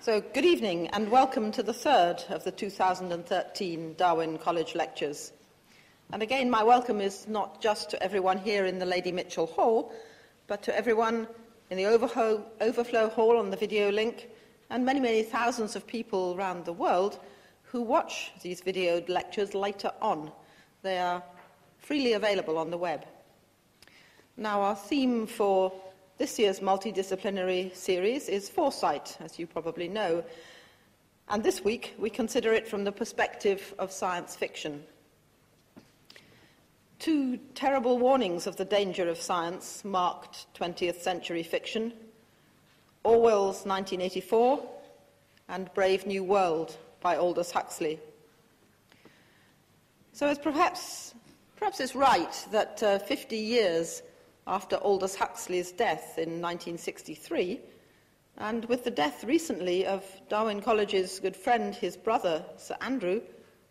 So, good evening and welcome to the third of the 2013 Darwin College Lectures. And again, my welcome is not just to everyone here in the Lady Mitchell Hall, but to everyone in the Overflow Hall on the video link, and many, many thousands of people around the world who watch these video lectures later on. They are freely available on the web. Now, our theme for this year's multidisciplinary series is foresight, as you probably know. And this week, we consider it from the perspective of science fiction. Two terrible warnings of the danger of science marked 20th century fiction: Orwell's 1984 and Brave New World by Aldous Huxley. So it's perhaps it's right that 50 years after Aldous Huxley's death in 1963, and with the death recently of Darwin College's good friend, his brother, Sir Andrew,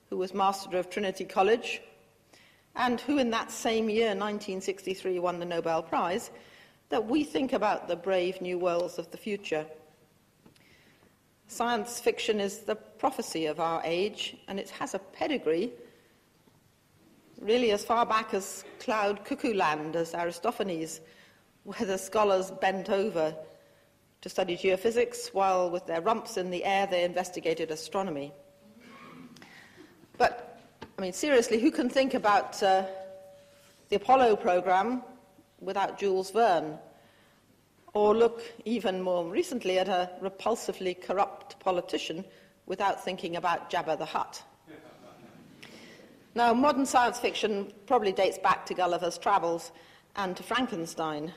who was Master of Trinity College, and who in that same year, 1963, won the Nobel Prize, that we think about the brave new worlds of the future. Science fiction is the prophecy of our age, and it has a pedigree really as far back as cloud cuckoo land, as Aristophanes, where the scholars bent over to study geophysics while with their rumps in the air they investigated astronomy. But, I mean, seriously, who can think about the Apollo program without Jules Verne? Or look even more recently at a repulsively corrupt politician without thinking about Jabba the Hutt? Now, modern science fiction probably dates back to Gulliver's Travels and to Frankenstein,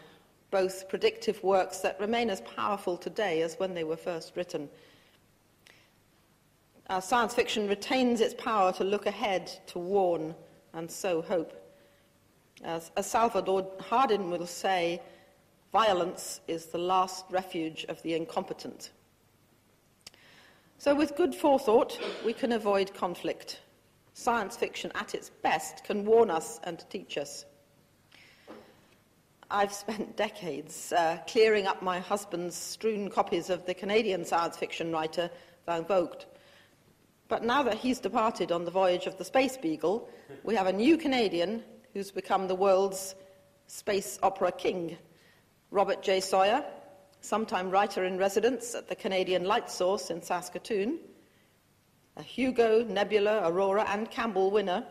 both predictive works that remain as powerful today as when they were first written. Science fiction retains its power to look ahead, to warn, and sow hope. As Salvador Hardin will say, violence is the last refuge of the incompetent. So with good forethought, we can avoid conflict. Science fiction at its best can warn us and teach us. I've spent decades clearing up my husband's strewn copies of the Canadian science fiction writer Van Vogt. But now that he's departed on the voyage of the Space Beagle, we have a new Canadian who's become the world's space opera king, Robert J. Sawyer, sometime writer-in-residence at the Canadian Light Source in Saskatoon, a Hugo, Nebula, Aurora, and Campbell winner,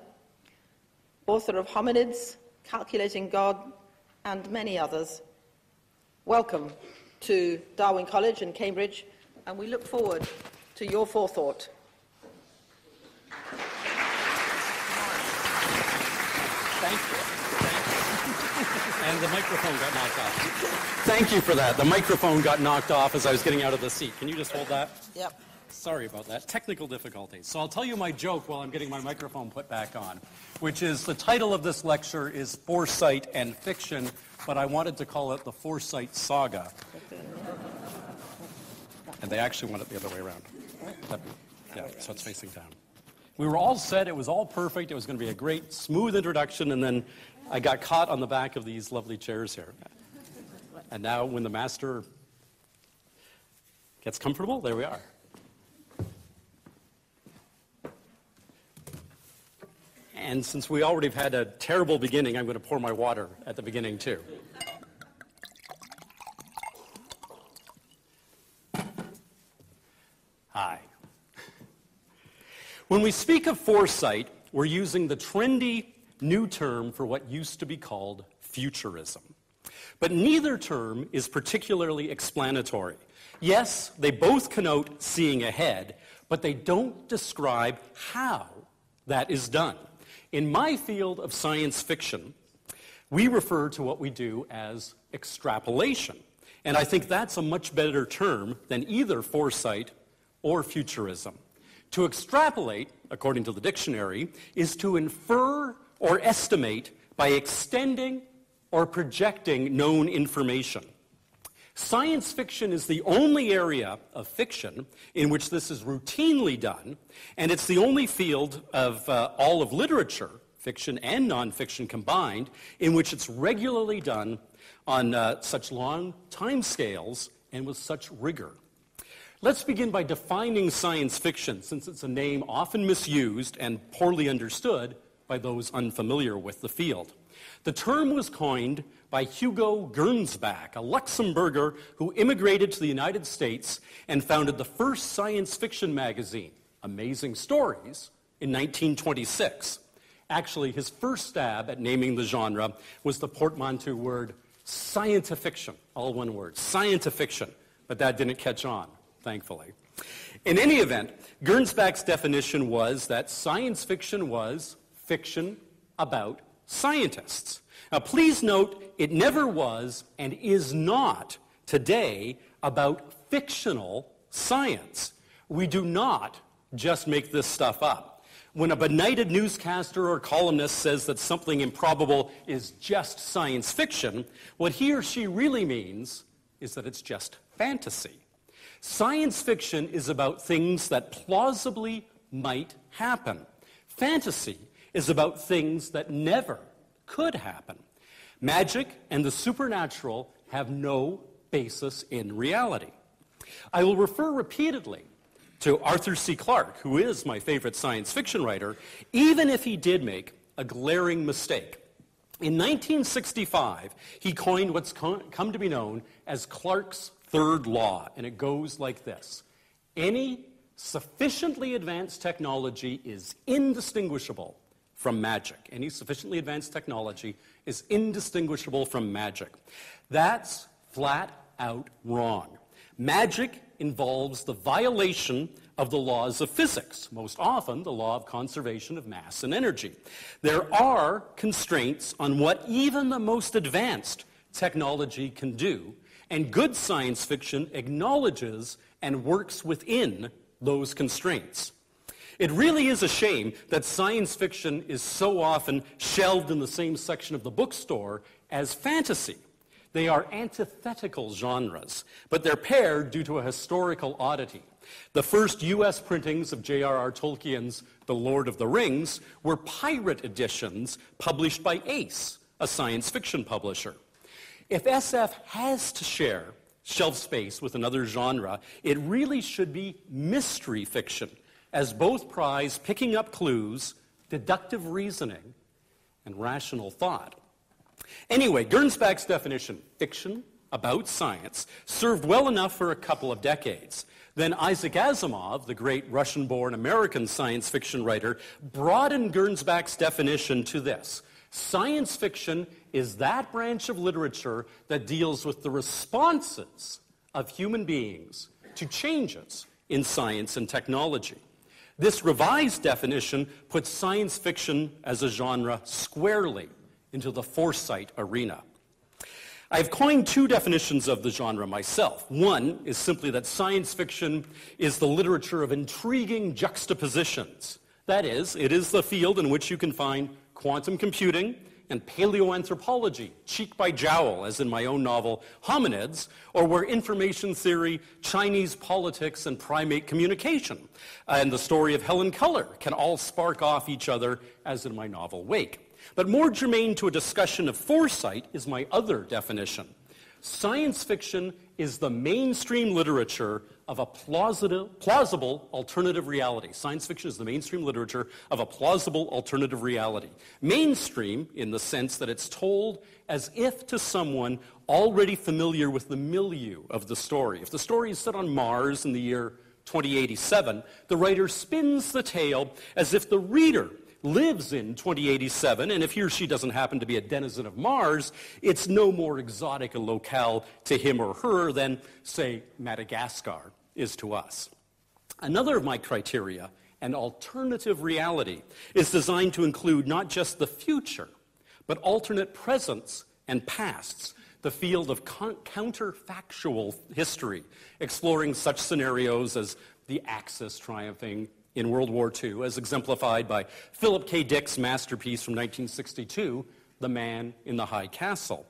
author of Hominids, Calculating God, and many others. Welcome to Darwin College in Cambridge, and we look forward to your forethought. Thank you. And the microphone got knocked off. Thank you for that. The microphone got knocked off as I was getting out of the seat. Can you just hold that? Yep. Sorry about that. Technical difficulties. So I'll tell you my joke while I'm getting my microphone put back on, which is the title of this lecture is Foresight and Fiction, but I wanted to call it the Foresight Saga. And they actually want it the other way around. Yeah, so it's facing down. We were all set. It was all perfect. It was going to be a great, smooth introduction, and then I got caught on the back of these lovely chairs here. And now when the master gets comfortable, there we are. And since we already have had a terrible beginning, I'm going to pour my water at the beginning, too. Hi. When we speak of foresight, we're using the trendy new term for what used to be called futurism. But neither term is particularly explanatory. Yes, they both connote seeing ahead, but they don't describe how that is done. In my field of science fiction, we refer to what we do as extrapolation. And I think that's a much better term than either foresight or futurism. To extrapolate, according to the dictionary, is to infer or estimate by extending or projecting known information. Science fiction is the only area of fiction in which this is routinely done, and it's the only field of all of literature, fiction and nonfiction combined, in which it's regularly done on such long time scales and with such rigor. Let's begin by defining science fiction, since it's a name often misused and poorly understood by those unfamiliar with the field. The term was coined by Hugo Gernsback, a Luxembourger who immigrated to the United States and founded the first science fiction magazine, Amazing Stories, in 1926. Actually, his first stab at naming the genre was the portmanteau word scientifiction, all one word, scientifiction, but that didn't catch on, thankfully. In any event, Gernsback's definition was that science fiction was fiction about scientists. Now, please note, it never was and is not today about fictional science. We do not just make this stuff up. When a benighted newscaster or columnist says that something improbable is just science fiction, what he or she really means is that it's just fantasy. Science fiction is about things that plausibly might happen. Fantasy is about things that never could happen. Magic and the supernatural have no basis in reality. I will refer repeatedly to Arthur C. Clarke, who is my favorite science fiction writer, even if he did make a glaring mistake. In 1965, he coined what's come to be known as Clarke's third law, and it goes like this. Any sufficiently advanced technology is indistinguishable from magic. Any sufficiently advanced technology is indistinguishable from magic. That's flat out wrong. Magic involves the violation of the laws of physics, most often the law of conservation of mass and energy. There are constraints on what even the most advanced technology can do, and good science fiction acknowledges and works within those constraints. It really is a shame that science fiction is so often shelved in the same section of the bookstore as fantasy. They are antithetical genres, but they're paired due to a historical oddity. The first U.S. printings of J.R.R. Tolkien's The Lord of the Rings were pirate editions published by Ace, a science fiction publisher. If SF has to share shelf space with another genre, it really should be mystery fiction, as both prize picking up clues, deductive reasoning, and rational thought. Anyway, Gernsback's definition, fiction about science, served well enough for a couple of decades. Then Isaac Asimov, the great Russian-born American science fiction writer, broadened Gernsback's definition to this. Science fiction is that branch of literature that deals with the responses of human beings to changes in science and technology. This revised definition puts science fiction as a genre squarely into the foresight arena. I've coined two definitions of the genre myself. One is simply that science fiction is the literature of intriguing juxtapositions. That is, it is the field in which you can find quantum computing and paleoanthropology, cheek by jowl, as in my own novel, Hominids, or where information theory, Chinese politics, and primate communication, and the story of Helen Keller can all spark off each other, as in my novel, Wake. But more germane to a discussion of foresight is my other definition. Science fiction is the mainstream literature of a plausible alternative reality. Science fiction is the mainstream literature of a plausible alternative reality. Mainstream in the sense that it's told as if to someone already familiar with the milieu of the story. If the story is set on Mars in the year 2087, the writer spins the tale as if the reader lives in 2087, and if he or she doesn't happen to be a denizen of Mars, it's no more exotic a locale to him or her than, say, Madagascar is to us. Another of my criteria, an alternative reality, is designed to include not just the future, but alternate presents and pasts, the field of counterfactual history, exploring such scenarios as the Axis triumphing in World War II, as exemplified by Philip K. Dick's masterpiece from 1962, The Man in the High Castle.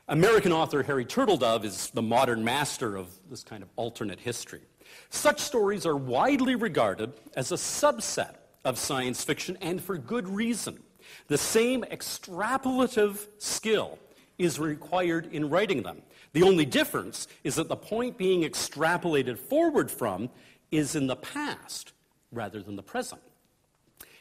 American author Harry Turtledove is the modern master of this kind of alternate history. Such stories are widely regarded as a subset of science fiction, and for good reason. The same extrapolative skill is required in writing them. The only difference is that the point being extrapolated forward from is in the past rather than the present.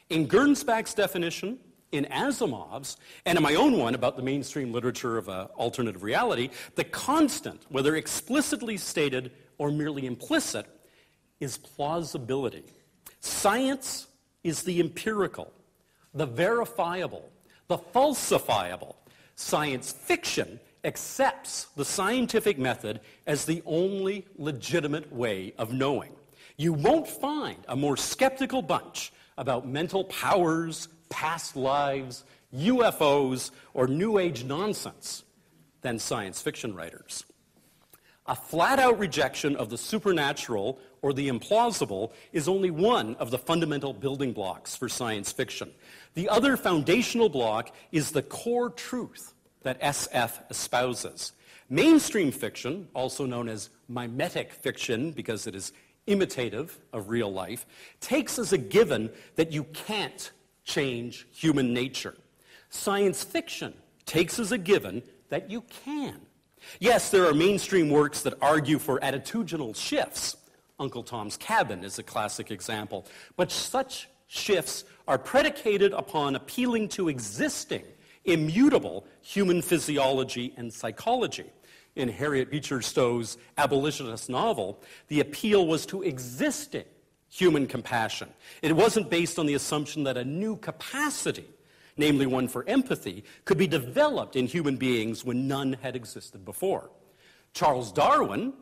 In Gernsback's definition, in Asimov's, and in my own one about the mainstream literature of alternative reality, the constant, whether explicitly stated or merely implicit, is plausibility. Science is the empirical, the verifiable, the falsifiable. Science fiction accepts the scientific method as the only legitimate way of knowing. You won't find a more skeptical bunch about mental powers, past lives, UFOs, or New Age nonsense than science fiction writers. A flat-out rejection of the supernatural or the implausible is only one of the fundamental building blocks for science fiction. The other foundational block is the core truth that SF espouses. Mainstream fiction, also known as mimetic fiction because it is imitative of real life, takes as a given that you can't change human nature. Science fiction takes as a given that you can. Yes, there are mainstream works that argue for attitudinal shifts. Uncle Tom's Cabin is a classic example. But such shifts are predicated upon appealing to existing, immutable human physiology and psychology. In Harriet Beecher Stowe's abolitionist novel, the appeal was to existing human compassion. It wasn't based on the assumption that a new capacity, namely one for empathy, could be developed in human beings when none had existed before. Charles Darwin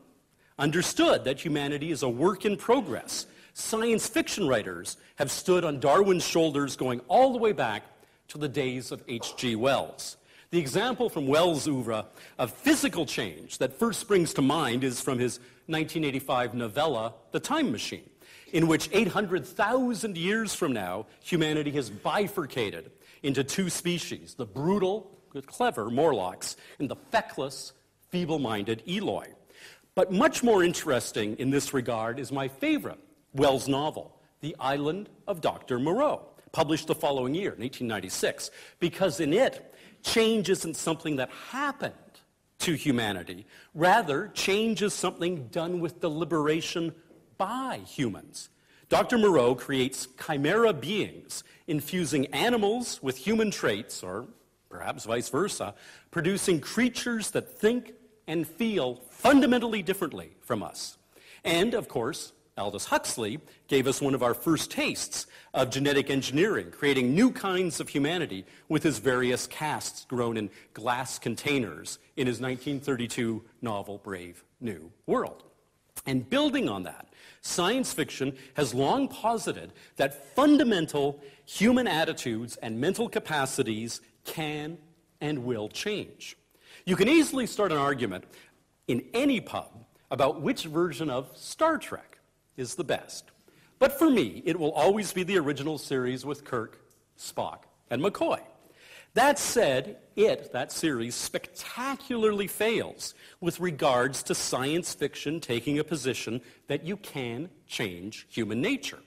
understood that humanity is a work in progress. Science fiction writers have stood on Darwin's shoulders going all the way back to the days of H.G. Wells. The example from Wells' oeuvre of physical change that first springs to mind is from his 1985 novella, The Time Machine, in which 800,000 years from now, humanity has bifurcated into two species, the brutal, clever Morlocks and the feckless, feeble-minded Eloi. But much more interesting in this regard is my favorite Wells novel, The Island of Dr. Moreau, published the following year, 1896, because in it, change isn't something that happened to humanity. Rather, change is something done with deliberation by humans. Dr. Moreau creates chimera beings, infusing animals with human traits, or perhaps vice versa, producing creatures that think and feel fundamentally differently from us. And, of course, Aldous Huxley gave us one of our first tastes of genetic engineering, creating new kinds of humanity with his various casts grown in glass containers in his 1932 novel, Brave New World. And building on that, science fiction has long posited that fundamental human attitudes and mental capacities can and will change. You can easily start an argument in any pub about which version of Star Trek is the best. But for me, it will always be the original series with Kirk, Spock, and McCoy. That said, that series, spectacularly fails with regards to science fiction taking a position that you can change human nature.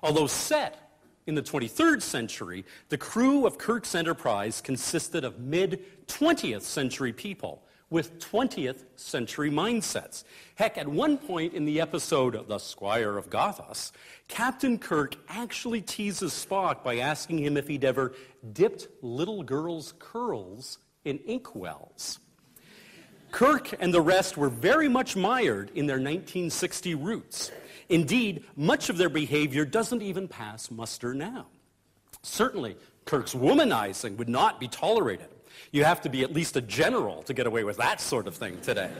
Although set in the 23rd century, the crew of Kirk's Enterprise consisted of mid-20th century people with 20th century mindsets. Heck, at one point in the episode The Squire of Gothos, Captain Kirk actually teases Spock by asking him if he'd ever dipped little girls' curls in inkwells. Kirk and the rest were very much mired in their 1960 roots. Indeed, much of their behavior doesn't even pass muster now. Certainly, Kirk's womanizing would not be tolerated. You have to be at least a general to get away with that sort of thing today.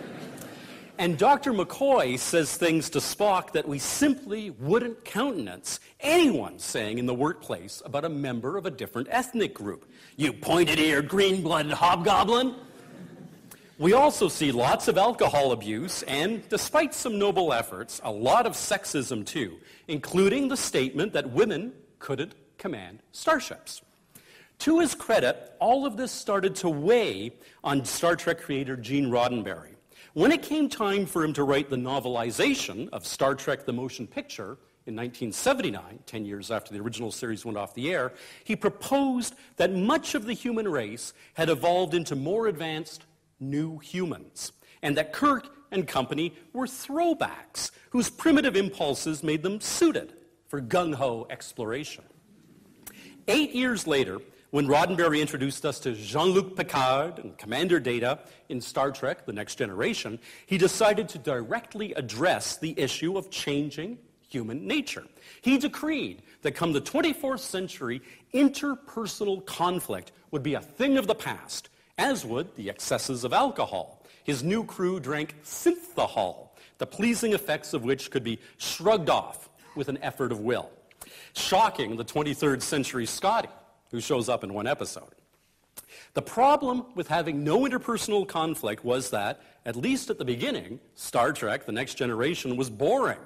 And Dr. McCoy says things to Spock that we simply wouldn't countenance anyone saying in the workplace about a member of a different ethnic group. You pointed-eared, green-blooded hobgoblin. We also see lots of alcohol abuse and, despite some noble efforts, a lot of sexism too, including the statement that women couldn't command starships. To his credit, all of this started to weigh on Star Trek creator Gene Roddenberry. When it came time for him to write the novelization of Star Trek the Motion Picture in 1979, 10 years after the original series went off the air, he proposed that much of the human race had evolved into more advanced new humans. and that Kirk and company were throwbacks whose primitive impulses made them suited for gung-ho exploration. 8 years later, when Roddenberry introduced us to Jean-Luc Picard and Commander Data in Star Trek: The Next Generation, he decided to directly address the issue of changing human nature. He decreed that come the 24th century, interpersonal conflict would be a thing of the past, as would the excesses of alcohol. His new crew drank synthahol, the pleasing effects of which could be shrugged off with an effort of will, shocking the 23rd century Scotty, who shows up in one episode. The problem with having no interpersonal conflict was that, at least at the beginning, Star Trek: The Next Generation was boring,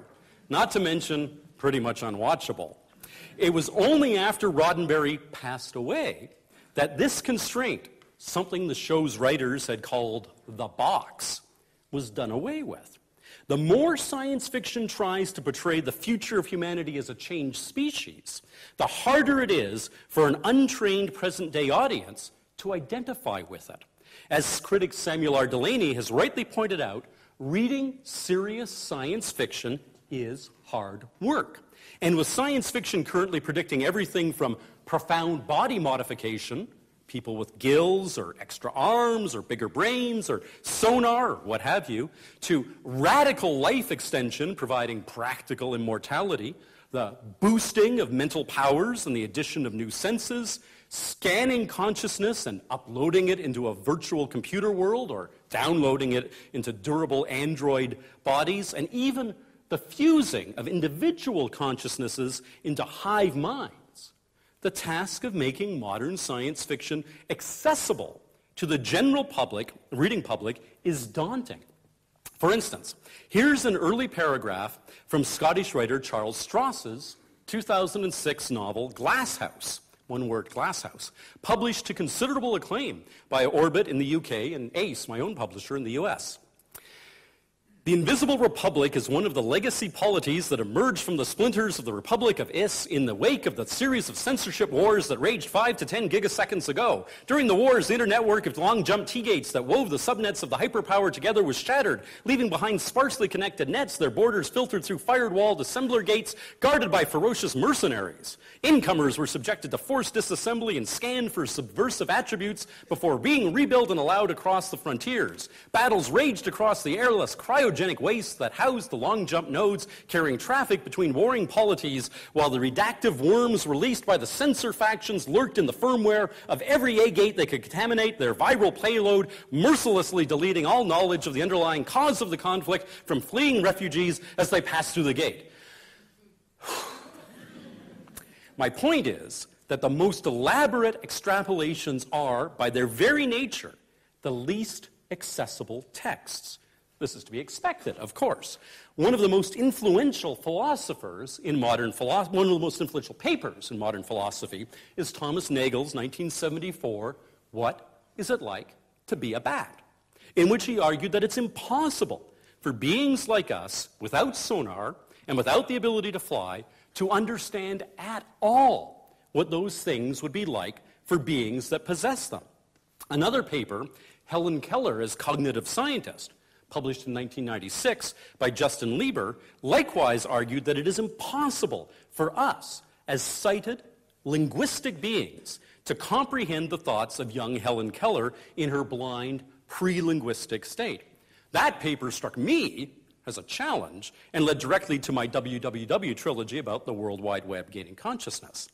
not to mention pretty much unwatchable. It was only after Roddenberry passed away that this constraint, something the show's writers had called the box, was done away with. The more science fiction tries to portray the future of humanity as a changed species, the harder it is for an untrained present-day audience to identify with it. As critic Samuel R. Delany has rightly pointed out, reading serious science fiction is hard work. And with science fiction currently predicting everything from profound body modification, people with gills or extra arms or bigger brains or sonar or what have you, to radical life extension providing practical immortality, the boosting of mental powers and the addition of new senses, scanning consciousness and uploading it into a virtual computer world or downloading it into durable android bodies, and even the fusing of individual consciousnesses into hive minds. The task of making modern science fiction accessible to the general public, reading public, is daunting. For instance, here's an early paragraph from Scottish writer Charles Stross's 2006 novel Glasshouse, one word, Glasshouse, published to considerable acclaim by Orbit in the UK and Ace, my own publisher, in the US. The Invisible Republic is one of the legacy polities that emerged from the splinters of the Republic of Is in the wake of the series of censorship wars that raged 5 to 10 gigaseconds ago. During the wars, the internetwork of long-jump T-gates that wove the subnets of the hyperpower together was shattered, leaving behind sparsely connected nets, their borders filtered through firewalled assembler gates guarded by ferocious mercenaries. Incomers were subjected to forced disassembly and scanned for subversive attributes before being rebuilt and allowed across the frontiers. Battles raged across the airless, cryogenic wastes that housed the long-jump nodes, carrying traffic between warring polities, while the redactive worms released by the censor factions lurked in the firmware of every A-gate that could contaminate their viral payload, mercilessly deleting all knowledge of the underlying cause of the conflict from fleeing refugees as they passed through the gate. My point is that the most elaborate extrapolations are, by their very nature, the least accessible texts. This is to be expected, of course. One of the most influential philosophers in modern philosophy, one of the most influential papers in modern philosophy is Thomas Nagel's 1974, What Is It Like to Be a Bat?, in which he argued that it's impossible for beings like us, without sonar and without the ability to fly, to understand at all what those things would be like for beings that possess them. Another paper, Helen Keller as cognitive scientist, published in 1996 by Justin Lieber, likewise argued that it is impossible for us, as sighted, linguistic beings, to comprehend the thoughts of young Helen Keller in her blind, pre-linguistic state. That paper struck me as a challenge and led directly to my WWW trilogy about the World Wide Web gaining consciousness.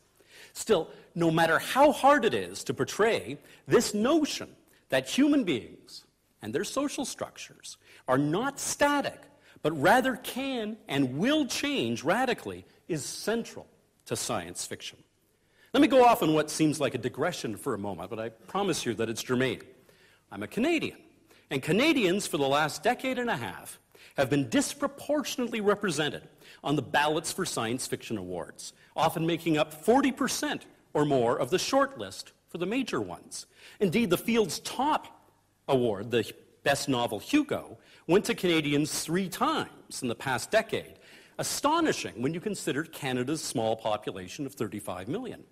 Still, no matter how hard it is to portray this notion that human beings and their social structures are not static, but rather can and will change radically, is central to science fiction. Let me go off on what seems like a digression for a moment, but I promise you that it's germane. I'm a Canadian, and Canadians for the last decade and a half have been disproportionately represented on the ballots for science fiction awards, often making up 40% or more of the shortlist for the major ones. Indeed, the field's top award, the Best Novel Hugo, went to Canadians 3 times in the past decade. Astonishing when you consider Canada's small population of 35 million.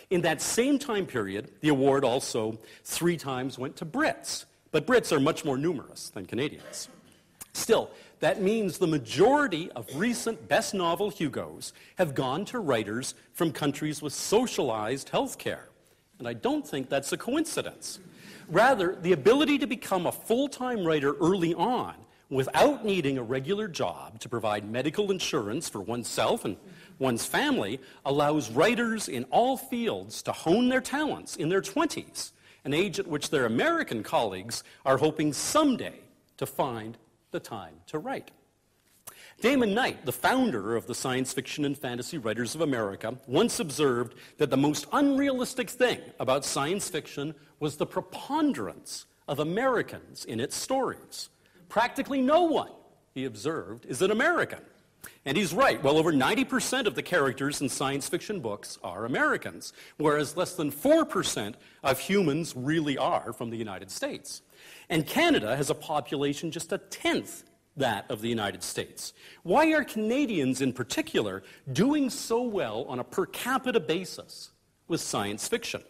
In that same time period, the award also 3 times went to Brits, but Brits are much more numerous than Canadians. Still, that means the majority of recent Best Novel Hugos have gone to writers from countries with socialized health care. And I don't think that's a coincidence. Rather, the ability to become a full-time writer early on without needing a regular job to provide medical insurance for oneself and one's family allows writers in all fields to hone their talents in their 20s, an age at which their American colleagues are hoping someday to find the time to write. Damon Knight, the founder of the Science Fiction and Fantasy Writers of America, once observed that the most unrealistic thing about science fiction was the preponderance of Americans in its stories. Practically no one, he observed, is an American. And he's right. Well over 90% of the characters in science fiction books are Americans, whereas less than 4% of humans really are from the United States. And Canada has a population just a tenth that of the United States. Why are Canadians in particular doing so well on a per capita basis with science fiction?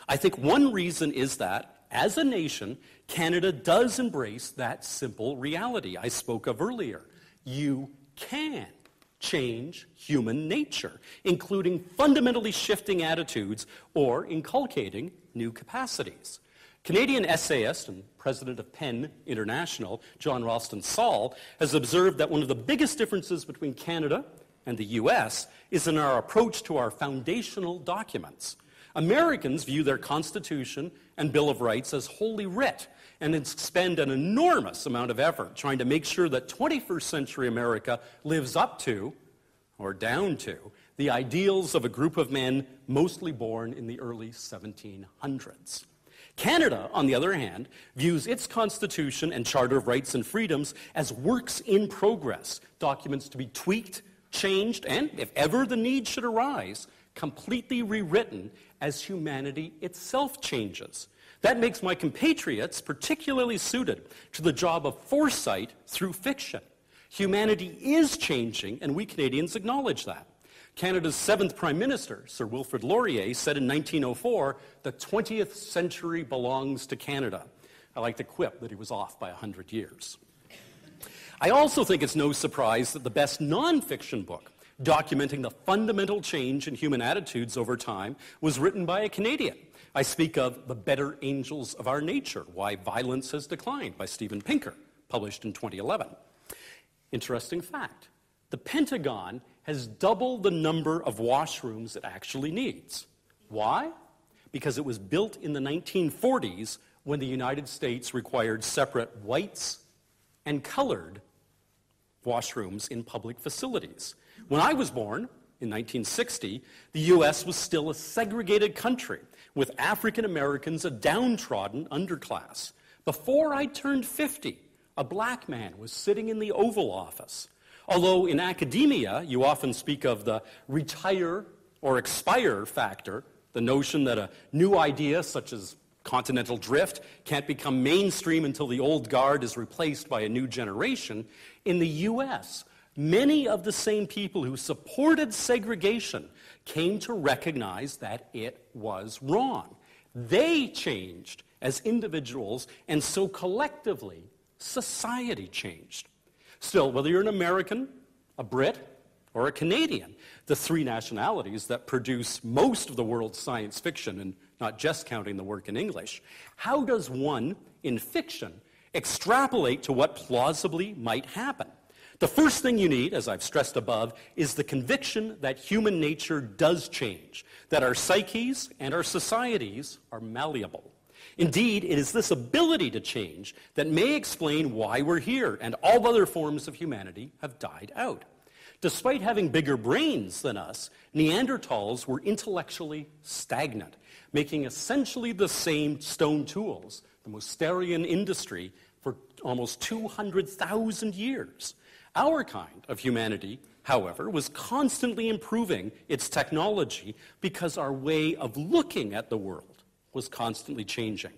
I think one reason is that, as a nation, Canada does embrace that simple reality I spoke of earlier. You can change human nature, including fundamentally shifting attitudes or inculcating new capacities. Canadian essayist and president of PEN International, John Ralston Saul, has observed that one of the biggest differences between Canada and the U.S. is in our approach to our foundational documents. Americans view their Constitution and Bill of Rights as holy writ and expend an enormous amount of effort trying to make sure that 21st century America lives up to, or down to, the ideals of a group of men mostly born in the early 1700s. Canada, on the other hand, views its Constitution and Charter of Rights and Freedoms as works in progress, documents to be tweaked, changed, and, if ever the need should arise, completely rewritten as humanity itself changes. That makes my compatriots particularly suited to the job of foresight through fiction. Humanity is changing, and we Canadians acknowledge that. Canada's 7th Prime Minister, Sir Wilfrid Laurier, said in 1904, "The 20th century belongs to Canada." I like to quip that he was off by 100 years. I also think it's no surprise that the best nonfiction book documenting the fundamental change in human attitudes over time was written by a Canadian. I speak of The Better Angels of Our Nature, Why Violence Has Declined by Steven Pinker, published in 2011. Interesting fact, the Pentagon has doubled the number of washrooms it actually needs. Why? Because it was built in the 1940s when the United States required separate whites and colored washrooms in public facilities. When I was born, in 1960, the U.S. was still a segregated country, with African Americans a downtrodden underclass. Before I turned 50, a black man was sitting in the Oval Office. Although in academia, you often speak of the retire or expire factor, the notion that a new idea such as continental drift can't become mainstream until the old guard is replaced by a new generation, in the U.S., many of the same people who supported segregation came to recognize that it was wrong. They changed as individuals, and so collectively, society changed. Still, whether you're an American, a Brit, or a Canadian, the three nationalities that produce most of the world's science fiction, and not just counting the work in English, how does one, in fiction, extrapolate to what plausibly might happen? The first thing you need, as I've stressed above, is the conviction that human nature does change, that our psyches and our societies are malleable. Indeed, it is this ability to change that may explain why we're here and all other forms of humanity have died out. Despite having bigger brains than us, Neanderthals were intellectually stagnant, making essentially the same stone tools, the Mousterian industry, for almost 200,000 years. Our kind of humanity, however, was constantly improving its technology because our way of looking at the world was constantly changing.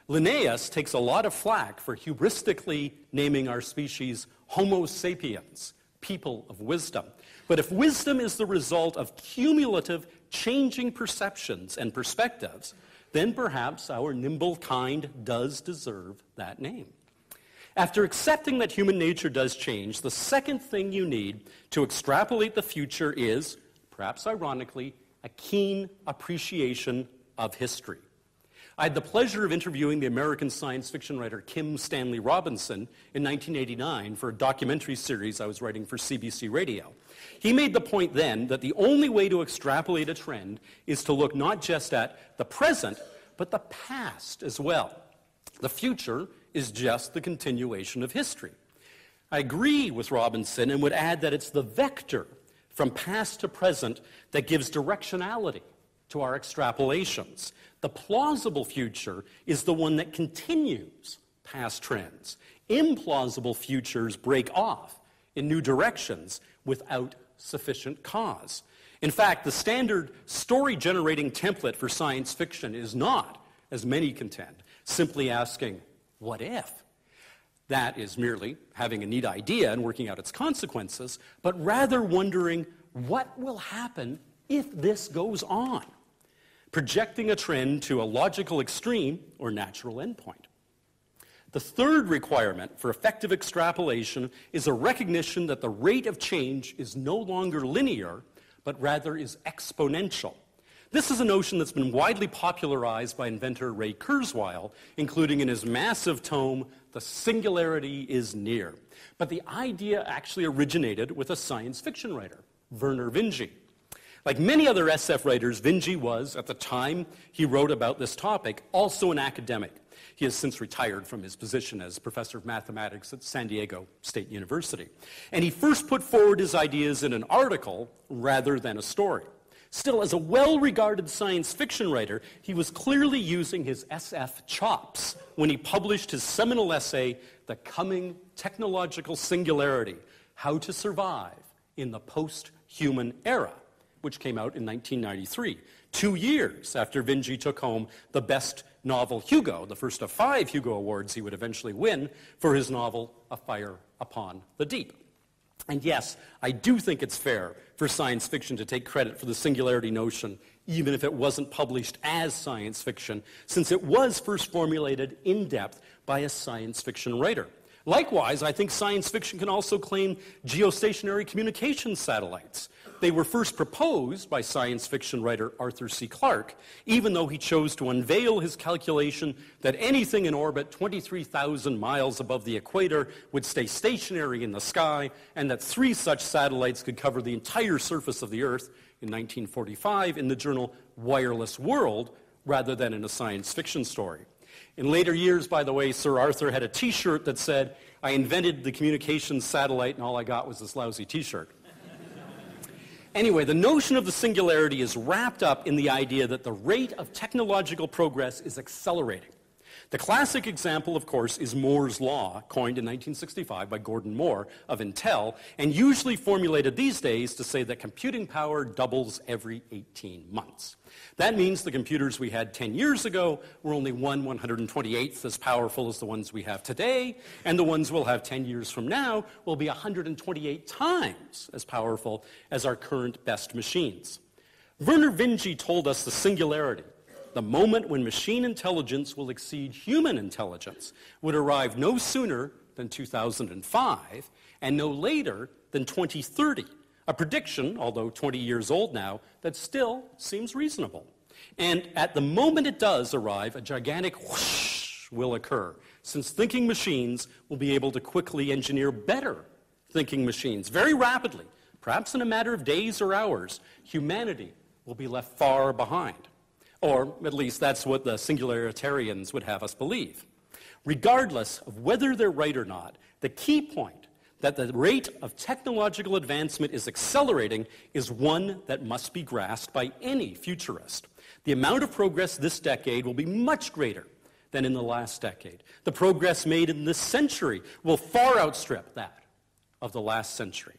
Linnaeus takes a lot of flack for hubristically naming our species Homo sapiens, people of wisdom. But if wisdom is the result of cumulative changing perceptions and perspectives, then perhaps our nimble kind does deserve that name. After accepting that human nature does change, the second thing you need to extrapolate the future is, perhaps ironically, a keen appreciation of history. I had the pleasure of interviewing the American science fiction writer Kim Stanley Robinson in 1989 for a documentary series I was writing for CBC Radio. He made the point then that the only way to extrapolate a trend is to look not just at the present, but the past as well. The future is just the continuation of history. I agree with Robinson and would add that it's the vector from past to present that gives directionality to our extrapolations. The plausible future is the one that continues past trends. Implausible futures break off in new directions without sufficient cause. In fact, the standard story-generating template for science fiction is not, as many contend, simply asking, what if? That is merely having a neat idea and working out its consequences, but rather wondering what will happen if this goes on, projecting a trend to a logical extreme or natural endpoint. The third requirement for effective extrapolation is a recognition that the rate of change is no longer linear, but rather is exponential. This is a notion that's been widely popularized by inventor Ray Kurzweil, including in his massive tome, The Singularity is Near. But the idea actually originated with a science fiction writer, Vernor Vinge. Like many other SF writers, Vinge was, at the time he wrote about this topic, also an academic. He has since retired from his position as professor of mathematics at San Diego State University. And he first put forward his ideas in an article rather than a story. Still, as a well-regarded science fiction writer, he was clearly using his SF chops when he published his seminal essay, The Coming Technological Singularity, How to Survive in the Post-Human Era, which came out in 1993, 2 years after Vinge took home the Best Novel Hugo, the first of 5 Hugo Awards he would eventually win for his novel, A Fire Upon the Deep. And yes, I do think it's fair for science fiction to take credit for the singularity notion, even if it wasn't published as science fiction, since it was first formulated in depth by a science fiction writer. Likewise, I think science fiction can also claim geostationary communications satellites. They were first proposed by science fiction writer Arthur C. Clarke, even though he chose to unveil his calculation that anything in orbit 23,000 miles above the equator would stay stationary in the sky, and that 3 such satellites could cover the entire surface of the Earth in 1945 in the journal Wireless World, rather than in a science fiction story. In later years, by the way, Sir Arthur had a T-shirt that said, "I invented the communications satellite and all I got was this lousy T-shirt." Anyway, the notion of the singularity is wrapped up in the idea that the rate of technological progress is accelerating. The classic example, of course, is Moore's Law, coined in 1965 by Gordon Moore of Intel, and usually formulated these days to say that computing power doubles every 18 months. That means the computers we had 10 years ago were only 1/128th as powerful as the ones we have today, and the ones we'll have 10 years from now will be 128 times as powerful as our current best machines. Vernor Vinge told us the singularity, the moment when machine intelligence will exceed human intelligence, would arrive no sooner than 2005 and no later than 2030. A prediction, although 20 years old now, that still seems reasonable. And at the moment it does arrive, a gigantic whoosh will occur, since thinking machines will be able to quickly engineer better thinking machines very rapidly. Perhaps in a matter of days or hours, humanity will be left far behind. Or at least that's what the singularitarians would have us believe. Regardless of whether they're right or not, the key point that the rate of technological advancement is accelerating is one that must be grasped by any futurist. The amount of progress this decade will be much greater than in the last decade. The progress made in this century will far outstrip that of the last century.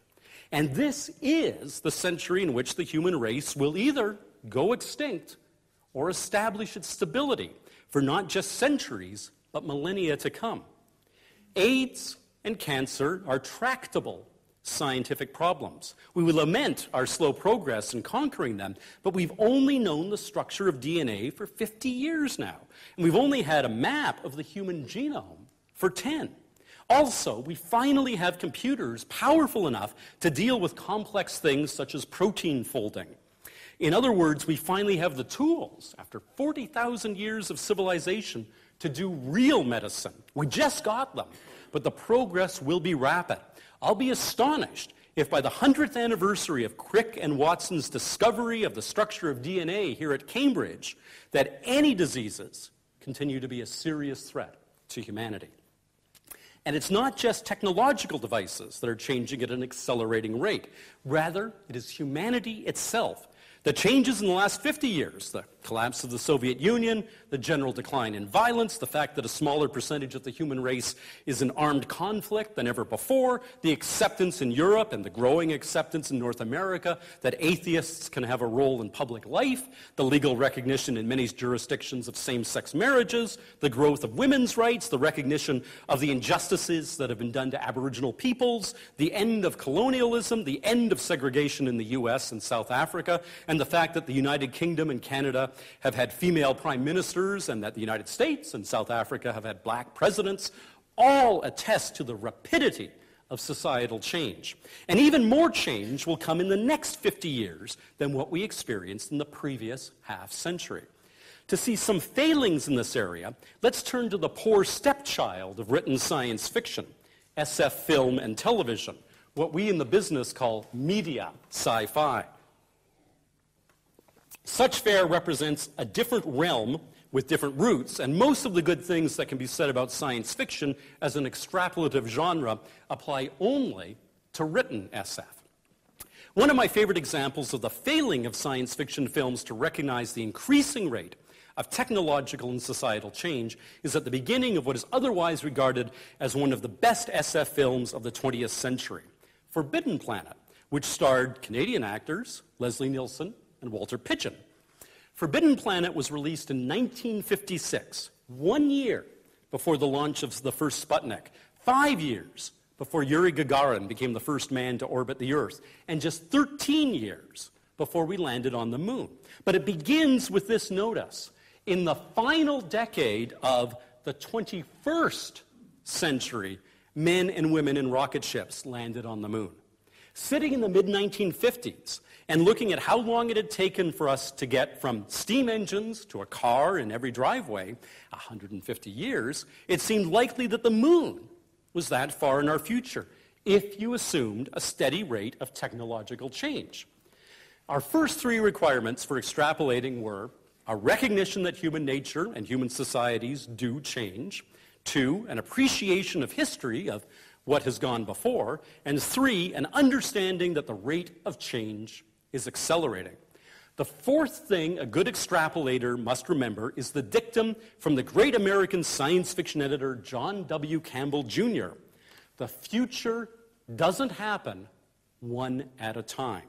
And this is the century in which the human race will either go extinct or establish its stability for not just centuries, but millennia to come. AIDS and cancer are tractable scientific problems. We will lament our slow progress in conquering them, but we've only known the structure of DNA for 50 years now, and we've only had a map of the human genome for 10. Also, we finally have computers powerful enough to deal with complex things such as protein folding. In other words, we finally have the tools, after 40,000 years of civilization, to do real medicine. We just got them, but the progress will be rapid. I'll be astonished if by the 100th anniversary of Crick and Watson's discovery of the structure of DNA here at Cambridge, that any diseases continue to be a serious threat to humanity. And it's not just technological devices that are changing at an accelerating rate. Rather, it is humanity itself. The changes in the last 50 years, the collapse of the Soviet Union, the general decline in violence, the fact that a smaller percentage of the human race is in armed conflict than ever before, the acceptance in Europe and the growing acceptance in North America that atheists can have a role in public life, the legal recognition in many jurisdictions of same-sex marriages, the growth of women's rights, the recognition of the injustices that have been done to Aboriginal peoples, the end of colonialism, the end of segregation in the US and South Africa, and the fact that the United Kingdom and Canada have had female prime ministers and that the United States and South Africa have had black presidents, all attest to the rapidity of societal change. And even more change will come in the next 50 years than what we experienced in the previous half-century. To see some failings in this area, let's turn to the poor stepchild of written science fiction, SF film and television, what we in the business call media sci-fi. Such fare represents a different realm with different roots, and most of the good things that can be said about science fiction as an extrapolative genre apply only to written SF. One of my favorite examples of the failing of science fiction films to recognize the increasing rate of technological and societal change is at the beginning of what is otherwise regarded as one of the best SF films of the 20th century, Forbidden Planet, which starred Canadian actors Leslie Nielsen and Walter Pidgeon. Forbidden Planet was released in 1956, 1 year before the launch of the first Sputnik, 5 years before Yuri Gagarin became the first man to orbit the Earth, and just 13 years before we landed on the moon. But it begins with this notice. In the final decade of the 21st century, men and women in rocket ships landed on the moon. Sitting in the mid-1950s and looking at how long it had taken for us to get from steam engines to a car in every driveway, 150 years, it seemed likely that the moon was that far in our future, if you assumed a steady rate of technological change. Our first three requirements for extrapolating were a recognition that human nature and human societies do change, 2, an appreciation of history of what has gone before, and 3, an understanding that the rate of change is accelerating. The fourth thing a good extrapolator must remember is the dictum from the great American science fiction editor John W. Campbell Jr. The future doesn't happen one at a time.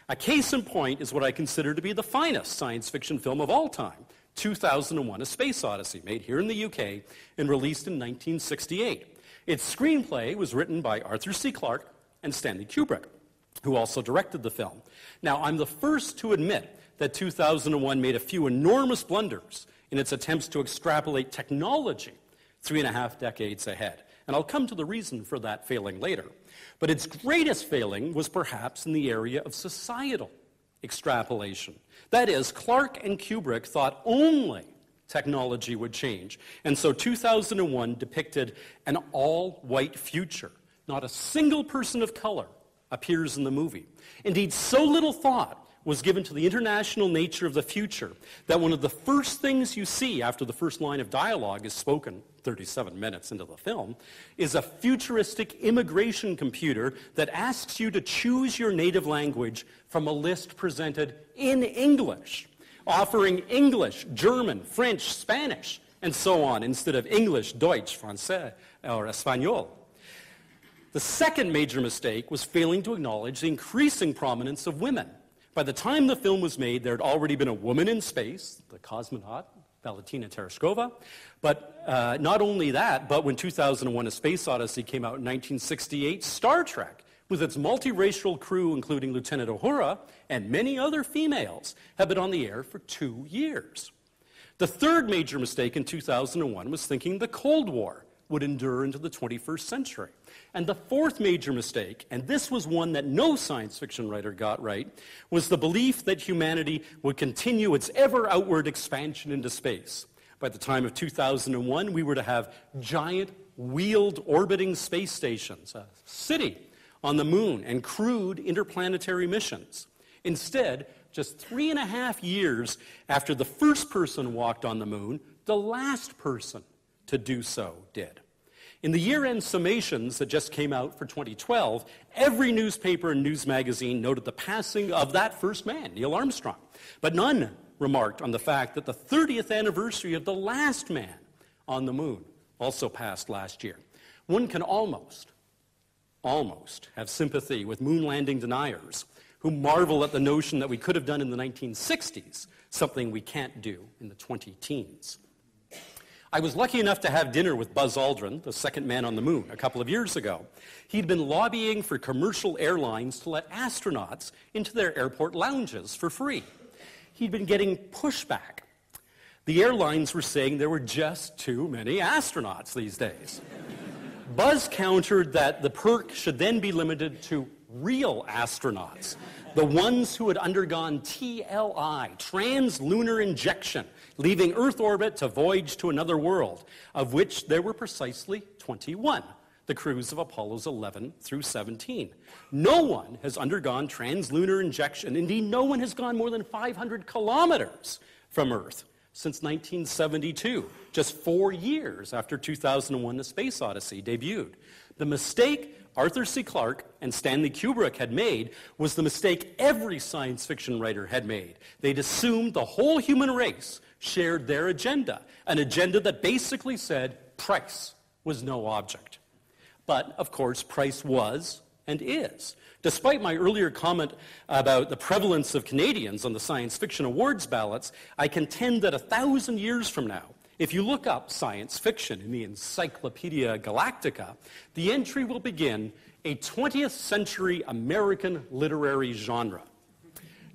A case in point is what I consider to be the finest science fiction film of all time, 2001: A Space Odyssey, made here in the UK and released in 1968. Its screenplay was written by Arthur C. Clarke and Stanley Kubrick, who also directed the film. Now, I'm the first to admit that 2001 made a few enormous blunders in its attempts to extrapolate technology 3.5 decades ahead. And I'll come to the reason for that failing later. But its greatest failing was perhaps in the area of societal extrapolation. That is, Clarke and Kubrick thought only technology would change. And so 2001 depicted an all-white future. Not a single person of color appears in the movie. Indeed, so little thought was given to the international nature of the future that one of the first things you see after the first line of dialogue is spoken 37 minutes into the film is a futuristic immigration computer that asks you to choose your native language from a list presented in English, offering English, German, French, Spanish, and so on, instead of English, Deutsch, Francais, or Espanol. The second major mistake was failing to acknowledge the increasing prominence of women. By the time the film was made, there had already been a woman in space, the cosmonaut, Valentina Tereshkova. But not only that, but when 2001: A Space Odyssey came out in 1968, Star Trek with its multiracial crew, including Lieutenant Uhura and many other females, have been on the air for 2 years. The third major mistake in 2001 was thinking the Cold War would endure into the 21st century. And the fourth major mistake, and this was one that no science fiction writer got right, was the belief that humanity would continue its ever outward expansion into space. By the time of 2001, we were to have giant wheeled orbiting space stations, a city on the moon, and crewed interplanetary missions. Instead, just 3.5 years after the first person walked on the moon, the last person to do so did. In the year-end summations that just came out for 2012, every newspaper and news magazine noted the passing of that first man, Neil Armstrong. But none remarked on the fact that the 30th anniversary of the last man on the moon also passed last year. One can almost have sympathy with moon landing deniers who marvel at the notion that we could have done in the 1960s something we can't do in the 20-teens. I was lucky enough to have dinner with Buzz Aldrin, the second man on the moon, a couple of years ago. He'd been lobbying for commercial airlines to let astronauts into their airport lounges for free. He'd been getting pushback. The airlines were saying there were just too many astronauts these days. Buzz countered that the perk should then be limited to real astronauts, the ones who had undergone TLI, trans-lunar injection, leaving Earth orbit to voyage to another world, of which there were precisely 21, the crews of Apollos 11 through 17. No one has undergone trans-lunar injection. Indeed, no one has gone more than 500 kilometers from Earth since 1972, just 4 years after 2001: A Space Odyssey debuted. The mistake Arthur C. Clarke and Stanley Kubrick had made was the mistake every science fiction writer had made. They'd assumed the whole human race shared their agenda, an agenda that basically said price was no object. But, of course, price was and is. Despite my earlier comment about the prevalence of Canadians on the science fiction awards ballots, I contend that 1,000 years from now, if you look up science fiction in the Encyclopedia Galactica, the entry will begin a 20th century American literary genre.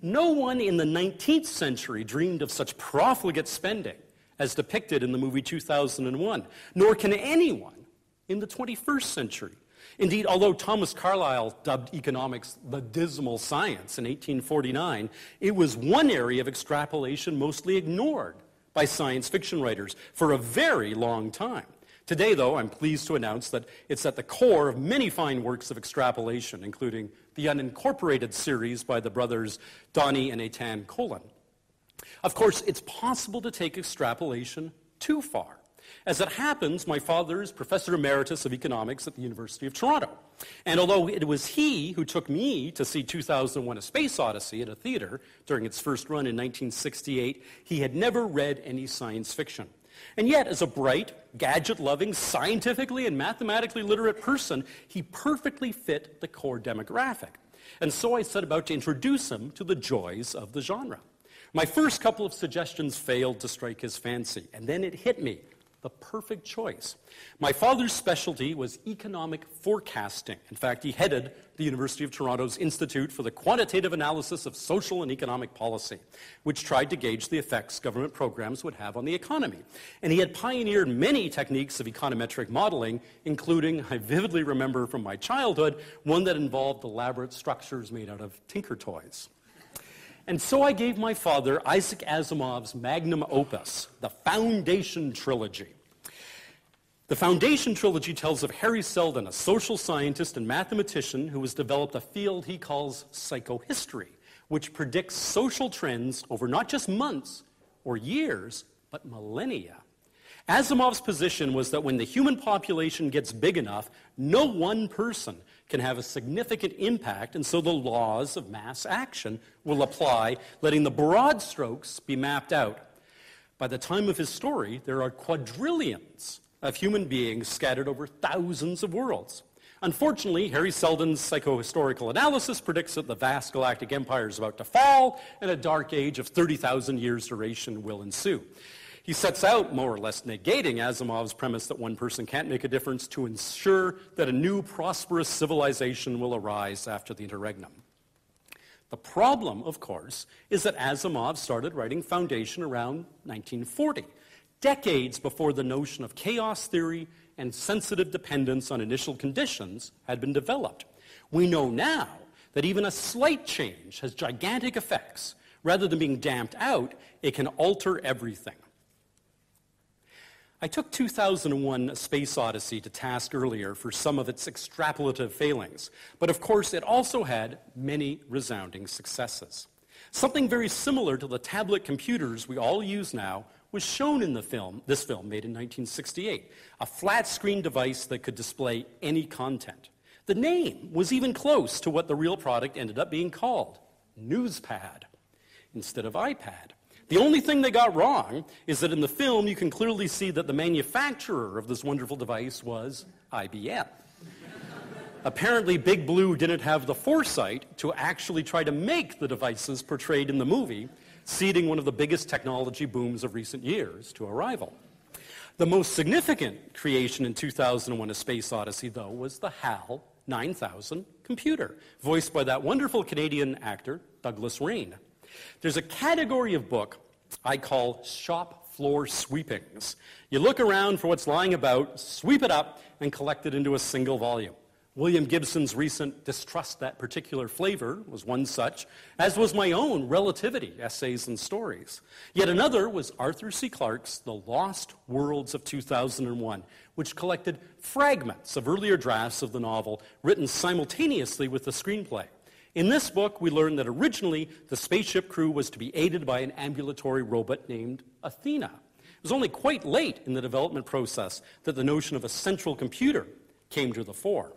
No one in the 19th century dreamed of such profligate spending as depicted in the movie 2001, nor can anyone in the 21st century. Indeed, although Thomas Carlyle dubbed economics the dismal science in 1849, it was one area of extrapolation mostly ignored by science fiction writers for a very long time. Today, though, I'm pleased to announce that it's at the core of many fine works of extrapolation, including the unincorporated series by the brothers Donnie and Eitan Colon. Of course, it's possible to take extrapolation too far. As it happens, my father is Professor Emeritus of Economics at the University of Toronto. And although it was he who took me to see 2001: A Space Odyssey at a theater during its first run in 1968, he had never read any science fiction. And yet, as a bright, gadget-loving, scientifically and mathematically literate person, he perfectly fit the core demographic. And so I set about to introduce him to the joys of the genre. My first couple of suggestions failed to strike his fancy, and then it hit me. The perfect choice. My father's specialty was economic forecasting. In fact, he headed the University of Toronto's Institute for the Quantitative Analysis of Social and Economic Policy, which tried to gauge the effects government programs would have on the economy. And he had pioneered many techniques of econometric modeling, including, I vividly remember from my childhood, one that involved elaborate structures made out of tinker toys. And so I gave my father Isaac Asimov's magnum opus, the Foundation Trilogy. The Foundation Trilogy tells of Harry Seldon, a social scientist and mathematician who has developed a field he calls psychohistory, which predicts social trends over not just months or years, but millennia. Asimov's position was that when the human population gets big enough, no one person can have a significant impact, and so the laws of mass action will apply, letting the broad strokes be mapped out. By the time of his story, there are quadrillions of human beings scattered over thousands of worlds. Unfortunately, Harry Seldon's psychohistorical analysis predicts that the vast galactic empire is about to fall, and a dark age of 30,000 years duration will ensue. He sets out, more or less negating Asimov's premise that one person can't make a difference, to ensure that a new prosperous civilization will arise after the interregnum. The problem, of course, is that Asimov started writing Foundation around 1940, decades before the notion of chaos theory and sensitive dependence on initial conditions had been developed. We know now that even a slight change has gigantic effects. Rather than being damped out, it can alter everything. I took 2001: A Space Odyssey to task earlier for some of its extrapolative failings, but of course it also had many resounding successes. Something very similar to the tablet computers we all use now was shown in this film made in 1968, a flat-screen device that could display any content. The name was even close to what the real product ended up being called, Newspad, instead of iPad. The only thing they got wrong is that in the film you can clearly see that the manufacturer of this wonderful device was IBM. Apparently Big Blue didn't have the foresight to actually try to make the devices portrayed in the movie, seeding one of the biggest technology booms of recent years to arrival. The most significant creation in 2001: A Space Odyssey, though, was the HAL 9000 computer, voiced by that wonderful Canadian actor, Douglas Rain. There's a category of book I call shop floor sweepings. You look around for what's lying about, sweep it up, and collect it into a single volume. William Gibson's recent Distrust That Particular Flavor was one such, as was my own Relativity, Essays and Stories. Yet another was Arthur C. Clarke's The Lost Worlds of 2001, which collected fragments of earlier drafts of the novel written simultaneously with the screenplay. In this book, we learn that originally the spaceship crew was to be aided by an ambulatory robot named Athena. It was only quite late in the development process that the notion of a central computer came to the fore.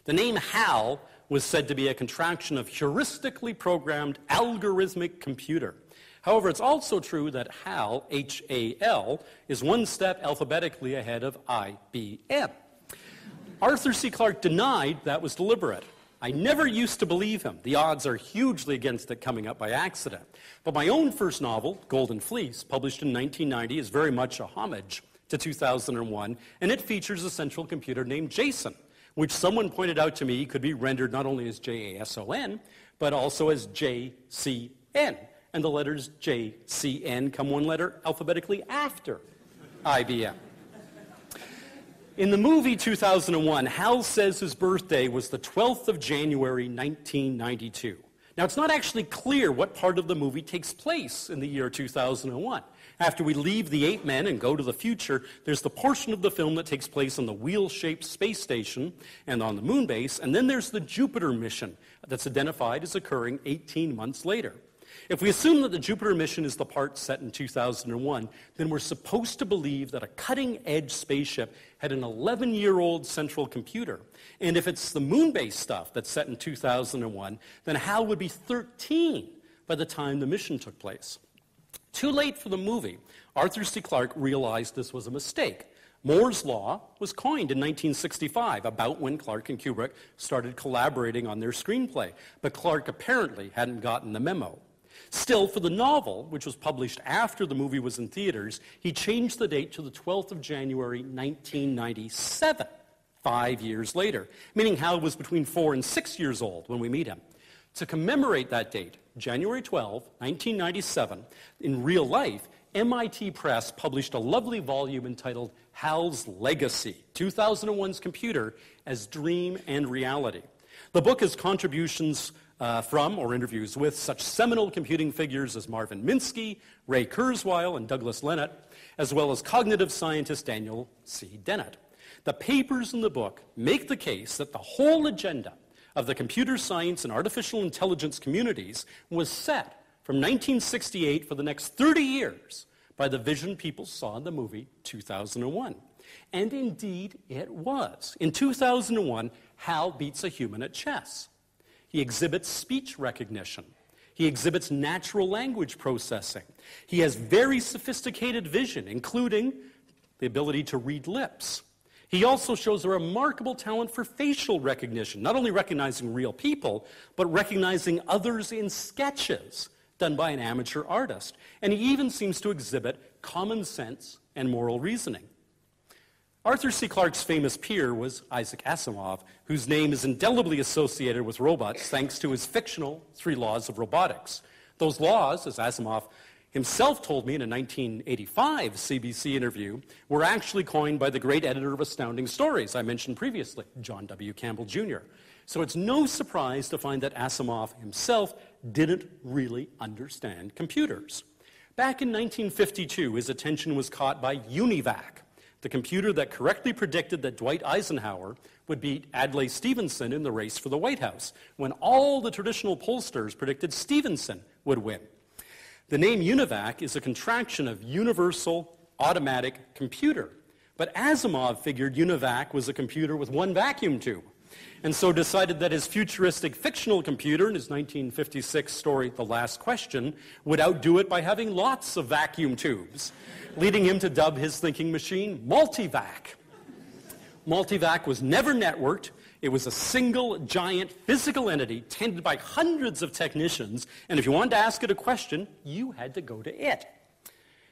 The name HAL was said to be a contraction of heuristically programmed algorithmic computer. However, it's also true that HAL, H-A-L, is one step alphabetically ahead of IBM. Arthur C. Clarke denied that was deliberate. I never used to believe him. The odds are hugely against it coming up by accident. But my own first novel, Golden Fleece, published in 1990, is very much a homage to 2001, and it features a central computer named Jason, which someone pointed out to me could be rendered not only as J-A-S-O-N, but also as J-C-N. And the letters J-C-N come one letter alphabetically after IBM. In the movie 2001, Hal says his birthday was the 12th of January, 1992. Now, it's not actually clear what part of the movie takes place in the year 2001. After we leave the 8 men and go to the future, there's the portion of the film that takes place on the wheel-shaped space station and on the moon base, and then there's the Jupiter mission that's identified as occurring 18 months later. If we assume that the Jupiter mission is the part set in 2001, then we're supposed to believe that a cutting-edge spaceship had an 11-year-old central computer. And if it's the moon-based stuff that's set in 2001, then Hal would be 13 by the time the mission took place. Too late for the movie, Arthur C. Clarke realized this was a mistake. Moore's Law was coined in 1965, about when Clarke and Kubrick started collaborating on their screenplay. But Clarke apparently hadn't gotten the memo. Still, for the novel, which was published after the movie was in theaters, he changed the date to the 12th of January, 1997, 5 years later, meaning Hal was between 4 and 6 years old when we meet him. To commemorate that date, January 12, 1997, in real life, MIT Press published a lovely volume entitled Hal's Legacy, 2001's Computer as Dream and Reality. The book has contributions from or interviews with such seminal computing figures as Marvin Minsky, Ray Kurzweil, and Douglas Lenat, as well as cognitive scientist Daniel C. Dennett. The papers in the book make the case that the whole agenda of the computer science and artificial intelligence communities was set from 1968 for the next 30 years by the vision people saw in the movie 2001. And indeed, it was. In 2001, Hal beats a human at chess. He exhibits speech recognition. He exhibits natural language processing. He has very sophisticated vision, including the ability to read lips. He also shows a remarkable talent for facial recognition, not only recognizing real people, but recognizing others in sketches, done by an amateur artist, and he even seems to exhibit common sense and moral reasoning. Arthur C. Clarke's famous peer was Isaac Asimov, whose name is indelibly associated with robots thanks to his fictional 3 laws of robotics. Those laws, as Asimov himself told me in a 1985 CBC interview, were actually coined by the great editor of Astounding Stories I mentioned previously, John W. Campbell Jr. So it's no surprise to find that Asimov himself didn't really understand computers. Back in 1952, his attention was caught by UNIVAC, the computer that correctly predicted that Dwight Eisenhower would beat Adlai Stevenson in the race for the White House, when all the traditional pollsters predicted Stevenson would win. The name UNIVAC is a contraction of Universal Automatic Computer, but Asimov figured UNIVAC was a computer with 1 vacuum tube, and so decided that his futuristic fictional computer in his 1956 story, The Last Question, would outdo it by having lots of vacuum tubes, leading him to dub his thinking machine Multivac. Multivac was never networked. It was a single, giant, physical entity tended by hundreds of technicians, and if you wanted to ask it a question, you had to go to it.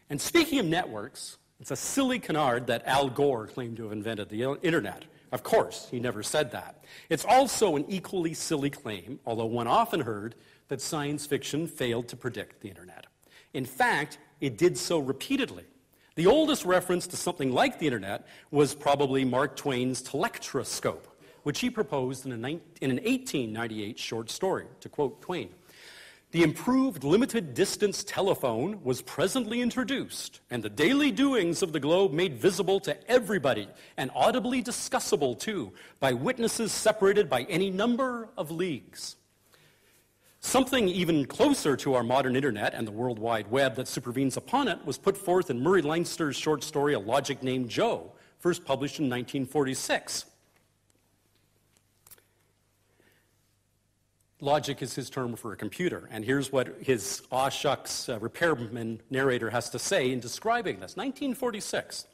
And speaking of networks, it's a silly canard that Al Gore claimed to have invented the internet. Of course, he never said that. It's also an equally silly claim, although one often heard, that science fiction failed to predict the internet. In fact, it did so repeatedly. The oldest reference to something like the internet was probably Mark Twain's telectroscope, which he proposed in an 1898 short story. To quote Twain, "The improved limited distance telephone was presently introduced, and the daily doings of the globe made visible to everybody, and audibly discussable too, by witnesses separated by any number of leagues." Something even closer to our modern internet and the World Wide Web that supervenes upon it was put forth in Murray Leinster's short story, A Logic Named Joe, first published in 1946. Logic is his term for a computer, and here's what his aw shucks repairman narrator has to say in describing this. 1946.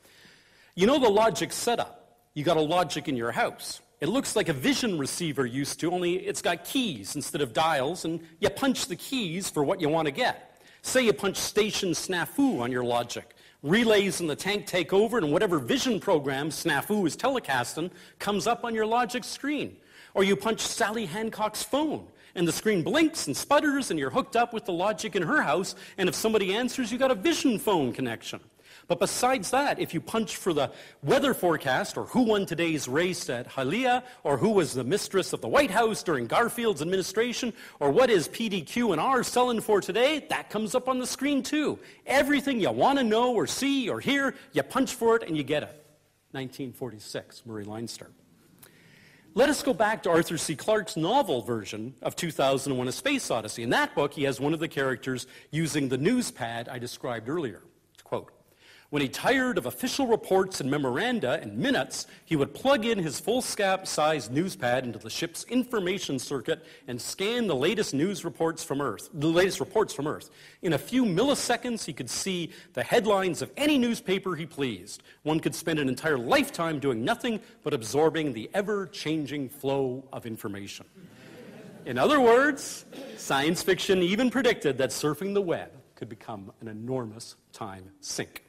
"You know the logic setup. You got a logic in your house. It looks like a vision receiver used to, only it's got keys instead of dials, and you punch the keys for what you want to get. Say you punch station snafu on your logic. Relays in the tank take over, and whatever vision program snafu is telecasting comes up on your logic screen. Or you punch Sally Hancock's phone, and the screen blinks and sputters, and you're hooked up with the logic in her house, and if somebody answers, you got a vision phone connection. But besides that, if you punch for the weather forecast, or who won today's race at Hialeah, or who was the mistress of the White House during Garfield's administration, or what is PDQ and R selling for today, that comes up on the screen too. Everything you want to know or see or hear, you punch for it and you get it." 1946, Murray Leinster. Let us go back to Arthur C. Clarke's novel version of 2001: A Space Odyssey. In that book, he has one of the characters using the newspad I described earlier. Quote, "When he tired of official reports and memoranda and minutes, he would plug in his full-size newspad into the ship's information circuit and scan the latest reports from Earth. In a few milliseconds, he could see the headlines of any newspaper he pleased. One could spend an entire lifetime doing nothing but absorbing the ever-changing flow of information." In other words, science fiction even predicted that surfing the web could become an enormous time sink.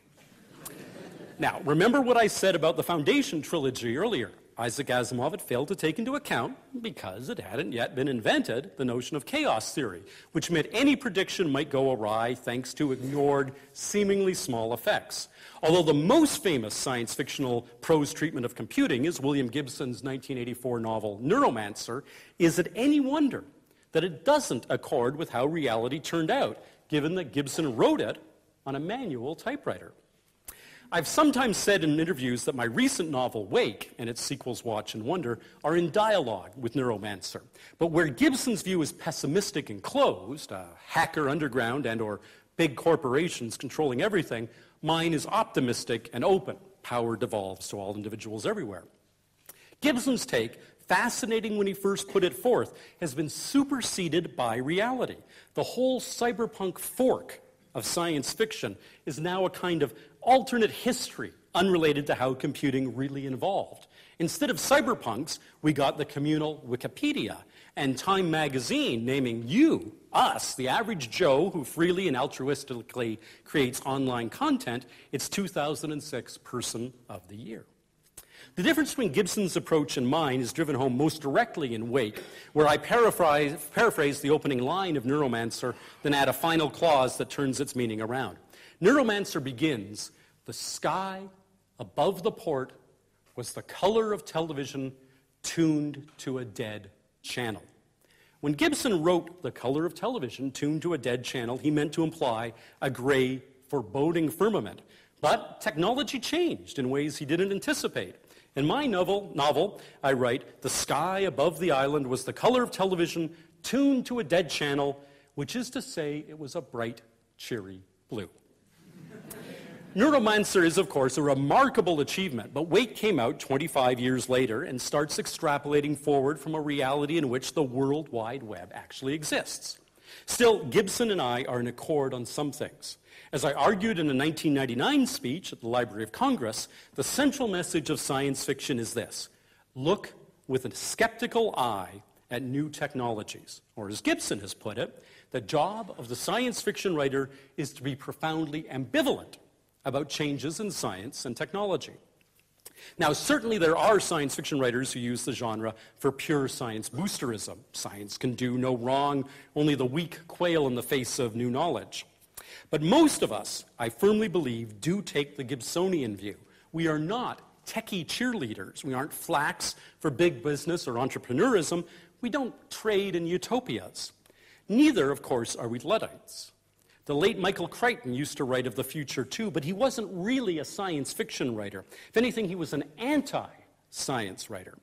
Now, remember what I said about the Foundation trilogy earlier. Isaac Asimov had failed to take into account, because it hadn't yet been invented, the notion of chaos theory, which meant any prediction might go awry thanks to ignored, seemingly small effects. Although the most famous science fictional prose treatment of computing is William Gibson's 1984 novel Neuromancer, is it any wonder that it doesn't accord with how reality turned out, given that Gibson wrote it on a manual typewriter? I've sometimes said in interviews that my recent novel, Wake, and its sequels, Watch and Wonder, are in dialogue with Neuromancer. But where Gibson's view is pessimistic and closed, a hacker underground and or big corporations controlling everything, mine is optimistic and open. Power devolves to all individuals everywhere. Gibson's take, fascinating when he first put it forth, has been superseded by reality. The whole cyberpunk fork of science fiction is now a kind of alternate history unrelated to how computing really evolved. Instead of cyberpunks, we got the communal Wikipedia and Time magazine naming you us, the average Joe who freely and altruistically creates online content, it's 2006 Person of the Year. The difference between Gibson's approach and mine is driven home most directly in Wake, where I paraphrase the opening line of Neuromancer, then add a final clause that turns its meaning around. Neuromancer begins, "The sky above the port was the color of television tuned to a dead channel." When Gibson wrote "the color of television tuned to a dead channel," he meant to imply a gray, foreboding firmament. But technology changed in ways he didn't anticipate. In my novel, I write, "The sky above the island was the color of television tuned to a dead channel, which is to say it was a bright, cheery blue." Neuromancer is, of course, a remarkable achievement, but Wake came out 25 years later and starts extrapolating forward from a reality in which the World Wide Web actually exists. Still, Gibson and I are in accord on some things. As I argued in a 1999 speech at the Library of Congress, the central message of science fiction is this: look with a skeptical eye at new technologies. Or as Gibson has put it, the job of the science fiction writer is to be profoundly ambivalent about changes in science and technology. Now, certainly there are science fiction writers who use the genre for pure science boosterism. Science can do no wrong, only the weak quail in the face of new knowledge. But most of us, I firmly believe, do take the Gibsonian view. We are not techie cheerleaders. We aren't flacks for big business or entrepreneurism. We don't trade in utopias. Neither, of course, are we Luddites. The late Michael Crichton used to write of the future too, but he wasn't really a science fiction writer. If anything, he was an anti-science writer.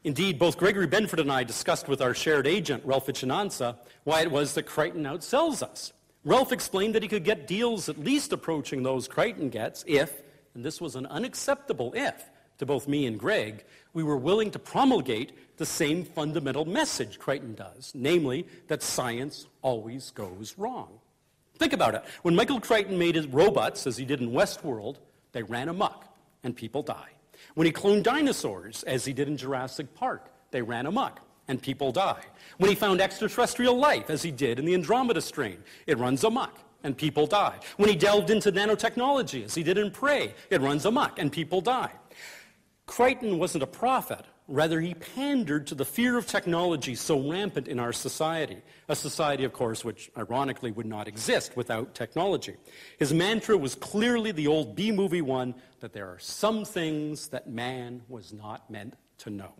Indeed, both Gregory Benford and I discussed with our shared agent, Ralph Ichinanza, why it was that Crichton outsells us. Ralph explained that he could get deals at least approaching those Crichton gets if, and this was an unacceptable if, to both me and Greg, we were willing to promulgate the same fundamental message Crichton does, namely that science always goes wrong. Think about it. When Michael Crichton made his robots, as he did in Westworld, they ran amok, and people die. When he cloned dinosaurs, as he did in Jurassic Park, they ran amok, and people die. When he found extraterrestrial life, as he did in the Andromeda strain, it runs amok, and people die. When he delved into nanotechnology, as he did in Prey, it runs amok, and people die. Crichton wasn't a prophet. Rather, he pandered to the fear of technology so rampant in our society, a society, of course, which ironically would not exist without technology. His mantra was clearly the old B-movie one, that there are some things that man was not meant to know.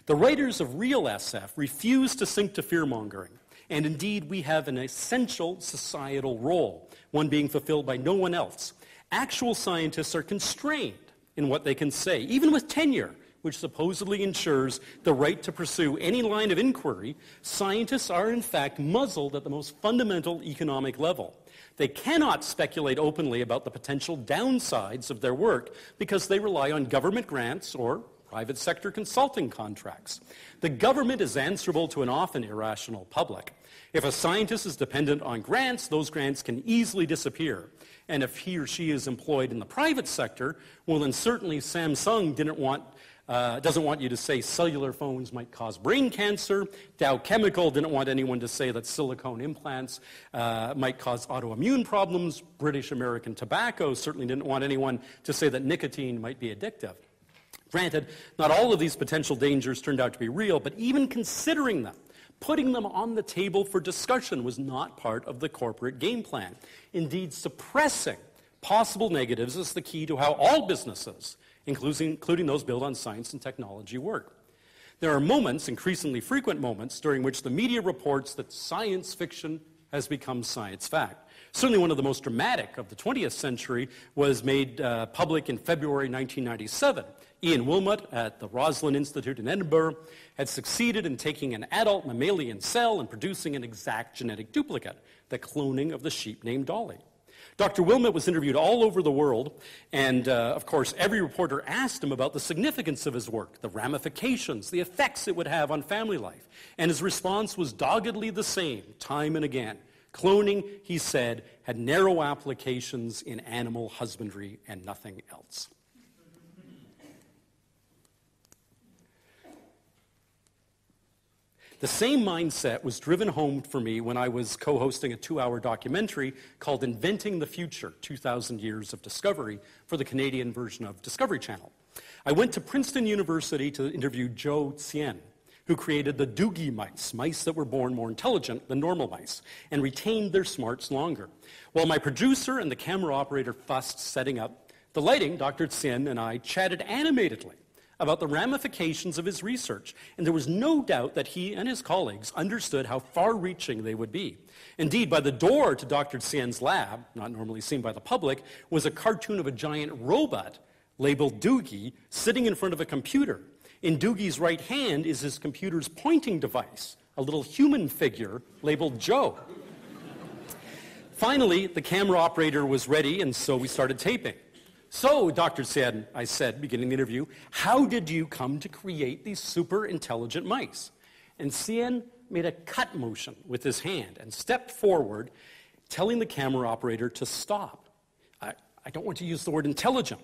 The writers of real SF refuse to sink to fear-mongering, and indeed we have an essential societal role, one being fulfilled by no one else. Actual scientists are constrained in what they can say, even with tenure, which supposedly ensures the right to pursue any line of inquiry. Scientists are in fact muzzled at the most fundamental economic level. They cannot speculate openly about the potential downsides of their work because they rely on government grants or private sector consulting contracts. The government is answerable to an often irrational public. If a scientist is dependent on grants, those grants can easily disappear. And if he or she is employed in the private sector, well, then certainly Samsung doesn't want you to say cellular phones might cause brain cancer. Dow Chemical didn't want anyone to say that silicone implants might cause autoimmune problems. British American Tobacco certainly didn't want anyone to say that nicotine might be addictive. Granted, not all of these potential dangers turned out to be real, but even considering them, putting them on the table for discussion was not part of the corporate game plan. Indeed, suppressing possible negatives is the key to how all businesses, including those built on science and technology, work. There are moments, increasingly frequent moments, during which the media reports that science fiction has become science fact. Certainly one of the most dramatic of the 20th century was made public in February 1997. Ian Wilmot at the Roslin Institute in Edinburgh had succeeded in taking an adult mammalian cell and producing an exact genetic duplicate, the cloning of the sheep named Dolly. Dr. Wilmot was interviewed all over the world, and of course every reporter asked him about the significance of his work, the ramifications, the effects it would have on family life. And his response was doggedly the same, time and again. Cloning, he said, had narrow applications in animal husbandry and nothing else. The same mindset was driven home for me when I was co-hosting a 2-hour documentary called Inventing the Future, 2,000 Years of Discovery, for the Canadian version of Discovery Channel. I went to Princeton University to interview Zhou Xian, who created the Doogie mice, mice that were born more intelligent than normal mice, and retained their smarts longer. While my producer and the camera operator fussed setting up the lighting, Dr. Xian and I chatted animatedly about the ramifications of his research, and there was no doubt that he and his colleagues understood how far-reaching they would be. Indeed, by the door to Dr. Xian's lab, not normally seen by the public, was a cartoon of a giant robot labeled Doogie sitting in front of a computer. In Doogie's right hand is his computer's pointing device, a little human figure labeled Joe. Finally, the camera operator was ready, and so we started taping. So, Dr. Xian, I said, beginning the interview, how did you come to create these super intelligent mice? And Xian made a cut motion with his hand and stepped forward, telling the camera operator to stop. I don't want to use the word intelligent,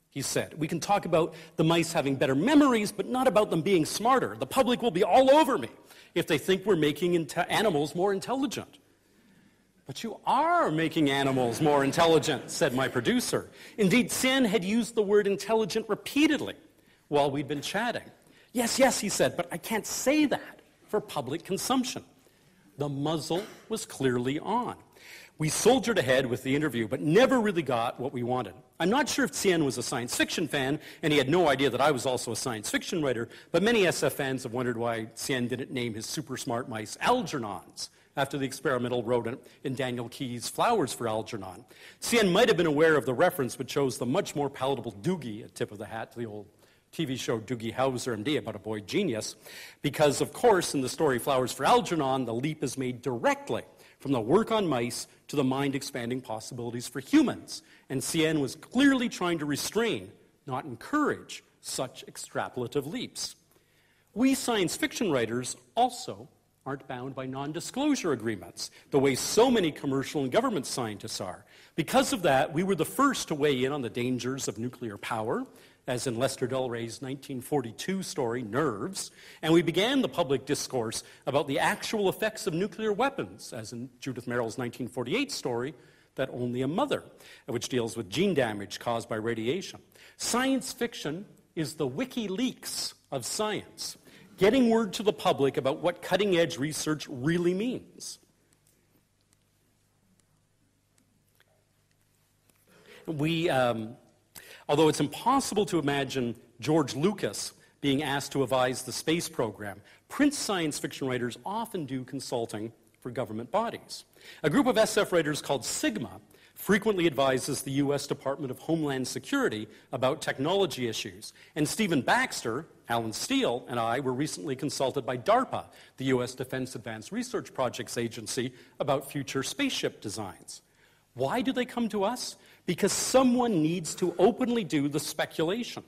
he said. We can talk about the mice having better memories, but not about them being smarter. The public will be all over me if they think we're making animals more intelligent. But you are making animals more intelligent, said my producer. Indeed, Xian had used the word intelligent repeatedly while we'd been chatting. Yes, yes, he said, but I can't say that for public consumption. The muzzle was clearly on. We soldiered ahead with the interview, but never really got what we wanted. I'm not sure if Xian was a science fiction fan, and he had no idea that I was also a science fiction writer, but many SF fans have wondered why Xian didn't name his super smart mice Algernons, after the experimental rodent in Daniel Keyes' Flowers for Algernon. Xian might have been aware of the reference, but chose the much more palatable Doogie, a tip of the hat to the old TV show Doogie Howser, MD, about a boy genius, because, of course, in the story Flowers for Algernon, the leap is made directly from the work on mice to the mind-expanding possibilities for humans. And Xian was clearly trying to restrain, not encourage, such extrapolative leaps. We science fiction writers also aren't bound by non-disclosure agreements, the way so many commercial and government scientists are. Because of that, we were the first to weigh in on the dangers of nuclear power, as in Lester Del Rey's 1942 story, Nerves, and we began the public discourse about the actual effects of nuclear weapons, as in Judith Merrill's 1948 story, That Only a Mother, which deals with gene damage caused by radiation. Science fiction is the WikiLeaks of science, getting word to the public about what cutting-edge research really means. Although it's impossible to imagine George Lucas being asked to advise the space program, Prince science fiction writers often do consulting for government bodies. A group of SF writers called Sigma frequently advises the U.S. Department of Homeland Security about technology issues. And Stephen Baxter, Alan Steele, and I were recently consulted by DARPA, the U.S. Defense Advanced Research Projects Agency, about future spaceship designs. Why do they come to us? Because someone needs to openly do the speculation,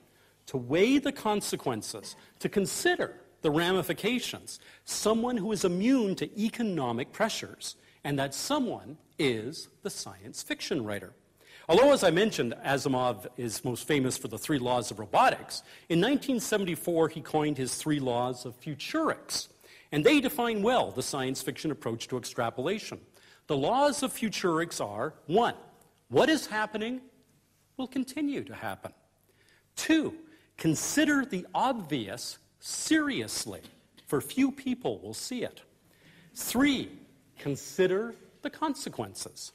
to weigh the consequences, to consider the ramifications, someone who is immune to economic pressures, and that someone is the science fiction writer. Although, as I mentioned, Asimov is most famous for the 3 laws of robotics, in 1974 he coined his 3 laws of futurics, and they define well the science fiction approach to extrapolation. The laws of futurics are, 1, what is happening will continue to happen. 2, consider the obvious seriously, for few people will see it. 3, consider the consequences.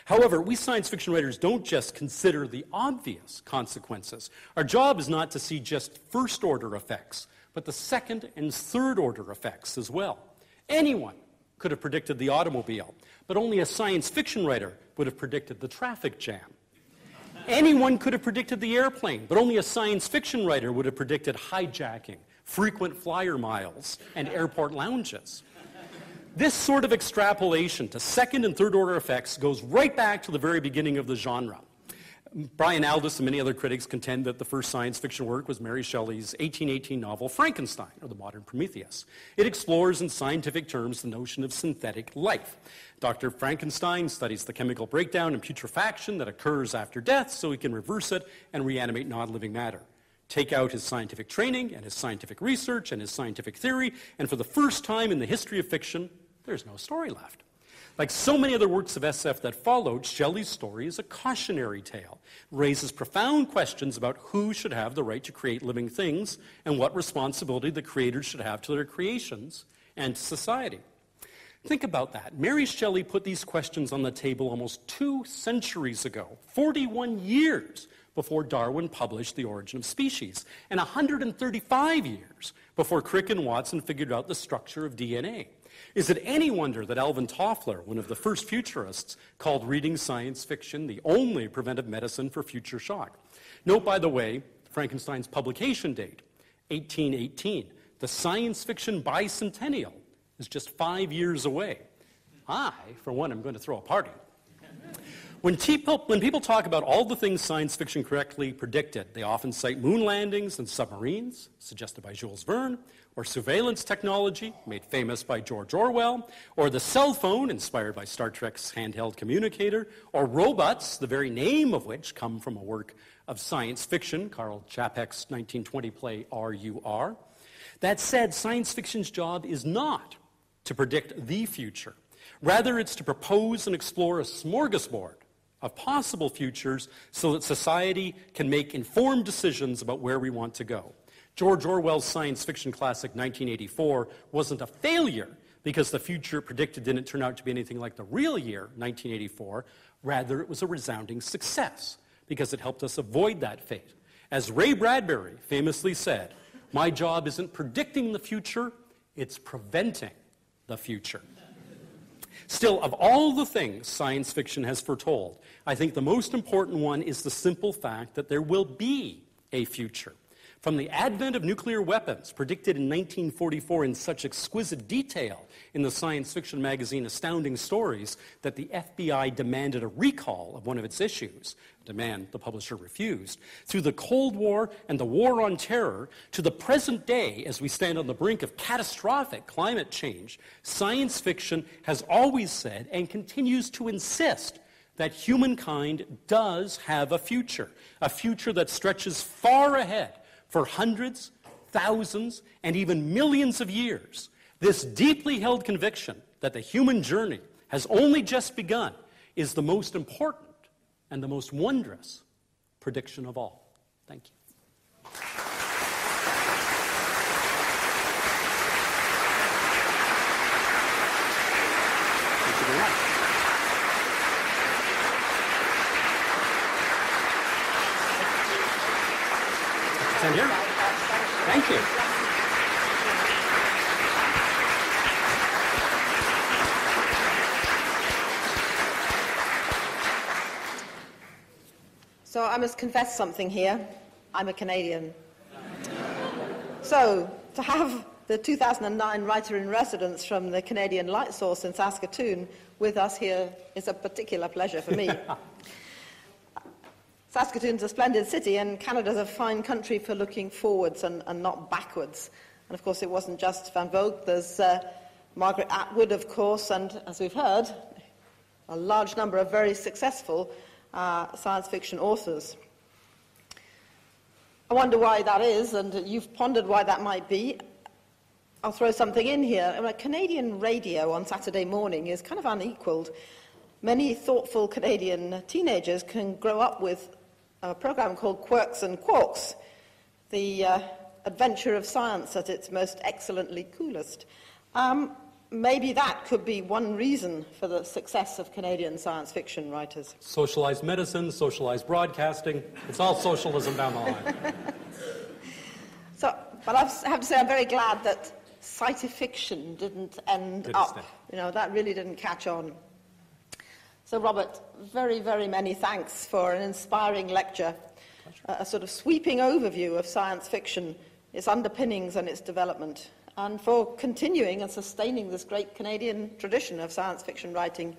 However, we science fiction writers don't just consider the obvious consequences. Our job is not to see just first-order effects, but the second and third-order effects as well. Anyone could have predicted the automobile, but only a science fiction writer would have predicted the traffic jam. Anyone could have predicted the airplane, but only a science fiction writer would have predicted hijacking, frequent flyer miles, and airport lounges. This sort of extrapolation to second and third order effects goes right back to the very beginning of the genre. Brian Aldiss and many other critics contend that the first science fiction work was Mary Shelley's 1818 novel Frankenstein, or the modern Prometheus. It explores in scientific terms the notion of synthetic life. Dr. Frankenstein studies the chemical breakdown and putrefaction that occurs after death so he can reverse it and reanimate non-living matter. take out his scientific training and his scientific research and his scientific theory, and for the first time in the history of fiction, there's no story left. Like so many other works of SF that followed, Shelley's story is a cautionary tale. It raises profound questions about who should have the right to create living things and what responsibility the creators should have to their creations and to society. Think about that. Mary Shelley put these questions on the table almost 2 centuries ago, 41 years before Darwin published The Origin of Species, and 135 years before Crick and Watson figured out the structure of DNA. Is it any wonder that Alvin Toffler, one of the first futurists, called reading science fiction the only preventive medicine for future shock? Note, by the way, Frankenstein's publication date, 1818. The science fiction bicentennial is just 5 years away. I, for one, am going to throw a party. When people talk about all the things science fiction correctly predicted, they often cite moon landings and submarines, suggested by Jules Verne, or surveillance technology, made famous by George Orwell, or the cell phone, inspired by Star Trek's handheld communicator, or robots, the very name of which come from a work of science fiction, Karl Čapek's 1920 play R.U.R. That said, science fiction's job is not to predict the future. Rather, it's to propose and explore a smorgasbord of possible futures so that society can make informed decisions about where we want to go. George Orwell's science fiction classic 1984 wasn't a failure because the future predicted didn't turn out to be anything like the real year, 1984. Rather, it was a resounding success because it helped us avoid that fate. As Ray Bradbury famously said, "My job isn't predicting the future, it's preventing the future." Still, of all the things science fiction has foretold, I think the most important one is the simple fact that there will be a future. From the advent of nuclear weapons, predicted in 1944 in such exquisite detail in the science fiction magazine Astounding Stories that the FBI demanded a recall of one of its issues, a demand the publisher refused, through the Cold War and the War on Terror, to the present day as we stand on the brink of catastrophic climate change, science fiction has always said and continues to insist that humankind does have a future that stretches far ahead for hundreds, thousands, and even millions of years. This deeply held conviction that the human journey has only just begun is the most important and the most wondrous prediction of all. Thank you. Thank you very much. Stand here. Thank you. So I must confess something here. I'm a Canadian. So to have the 2009 writer-in-residence from the Canadian Light Source in Saskatoon with us here is a particular pleasure for me. Saskatoon's a splendid city, and Canada's a fine country for looking forwards and not backwards. And of course, it wasn't just Van Vogt. There's Margaret Atwood, of course, and as we've heard, a large number of very successful science fiction authors. I wonder why that is, and you've pondered why that might be. I'll throw something in here. Canadian radio on Saturday morning is kind of unequaled. Many thoughtful Canadian teenagers can grow up with a program called Quirks and Quarks, the adventure of science at its most excellently coolest. Maybe that could be one reason for the success of Canadian science fiction writers. Socialized medicine, socialized broadcasting, it's all socialism down the line. But I have to say I'm very glad that sci-fiction didn't end up. That really didn't catch on. So, Robert, very, very many thanks for an inspiring lecture, a sort of sweeping overview of science fiction, its underpinnings and its development, and for continuing and sustaining this great Canadian tradition of science fiction writing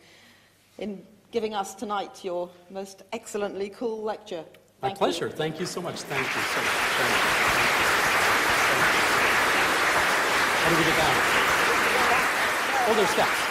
in giving us tonight your most excellently cool lecture. My pleasure. Thank you so much. Thank you so much. Thank you. How do we get down? Oh, there's steps.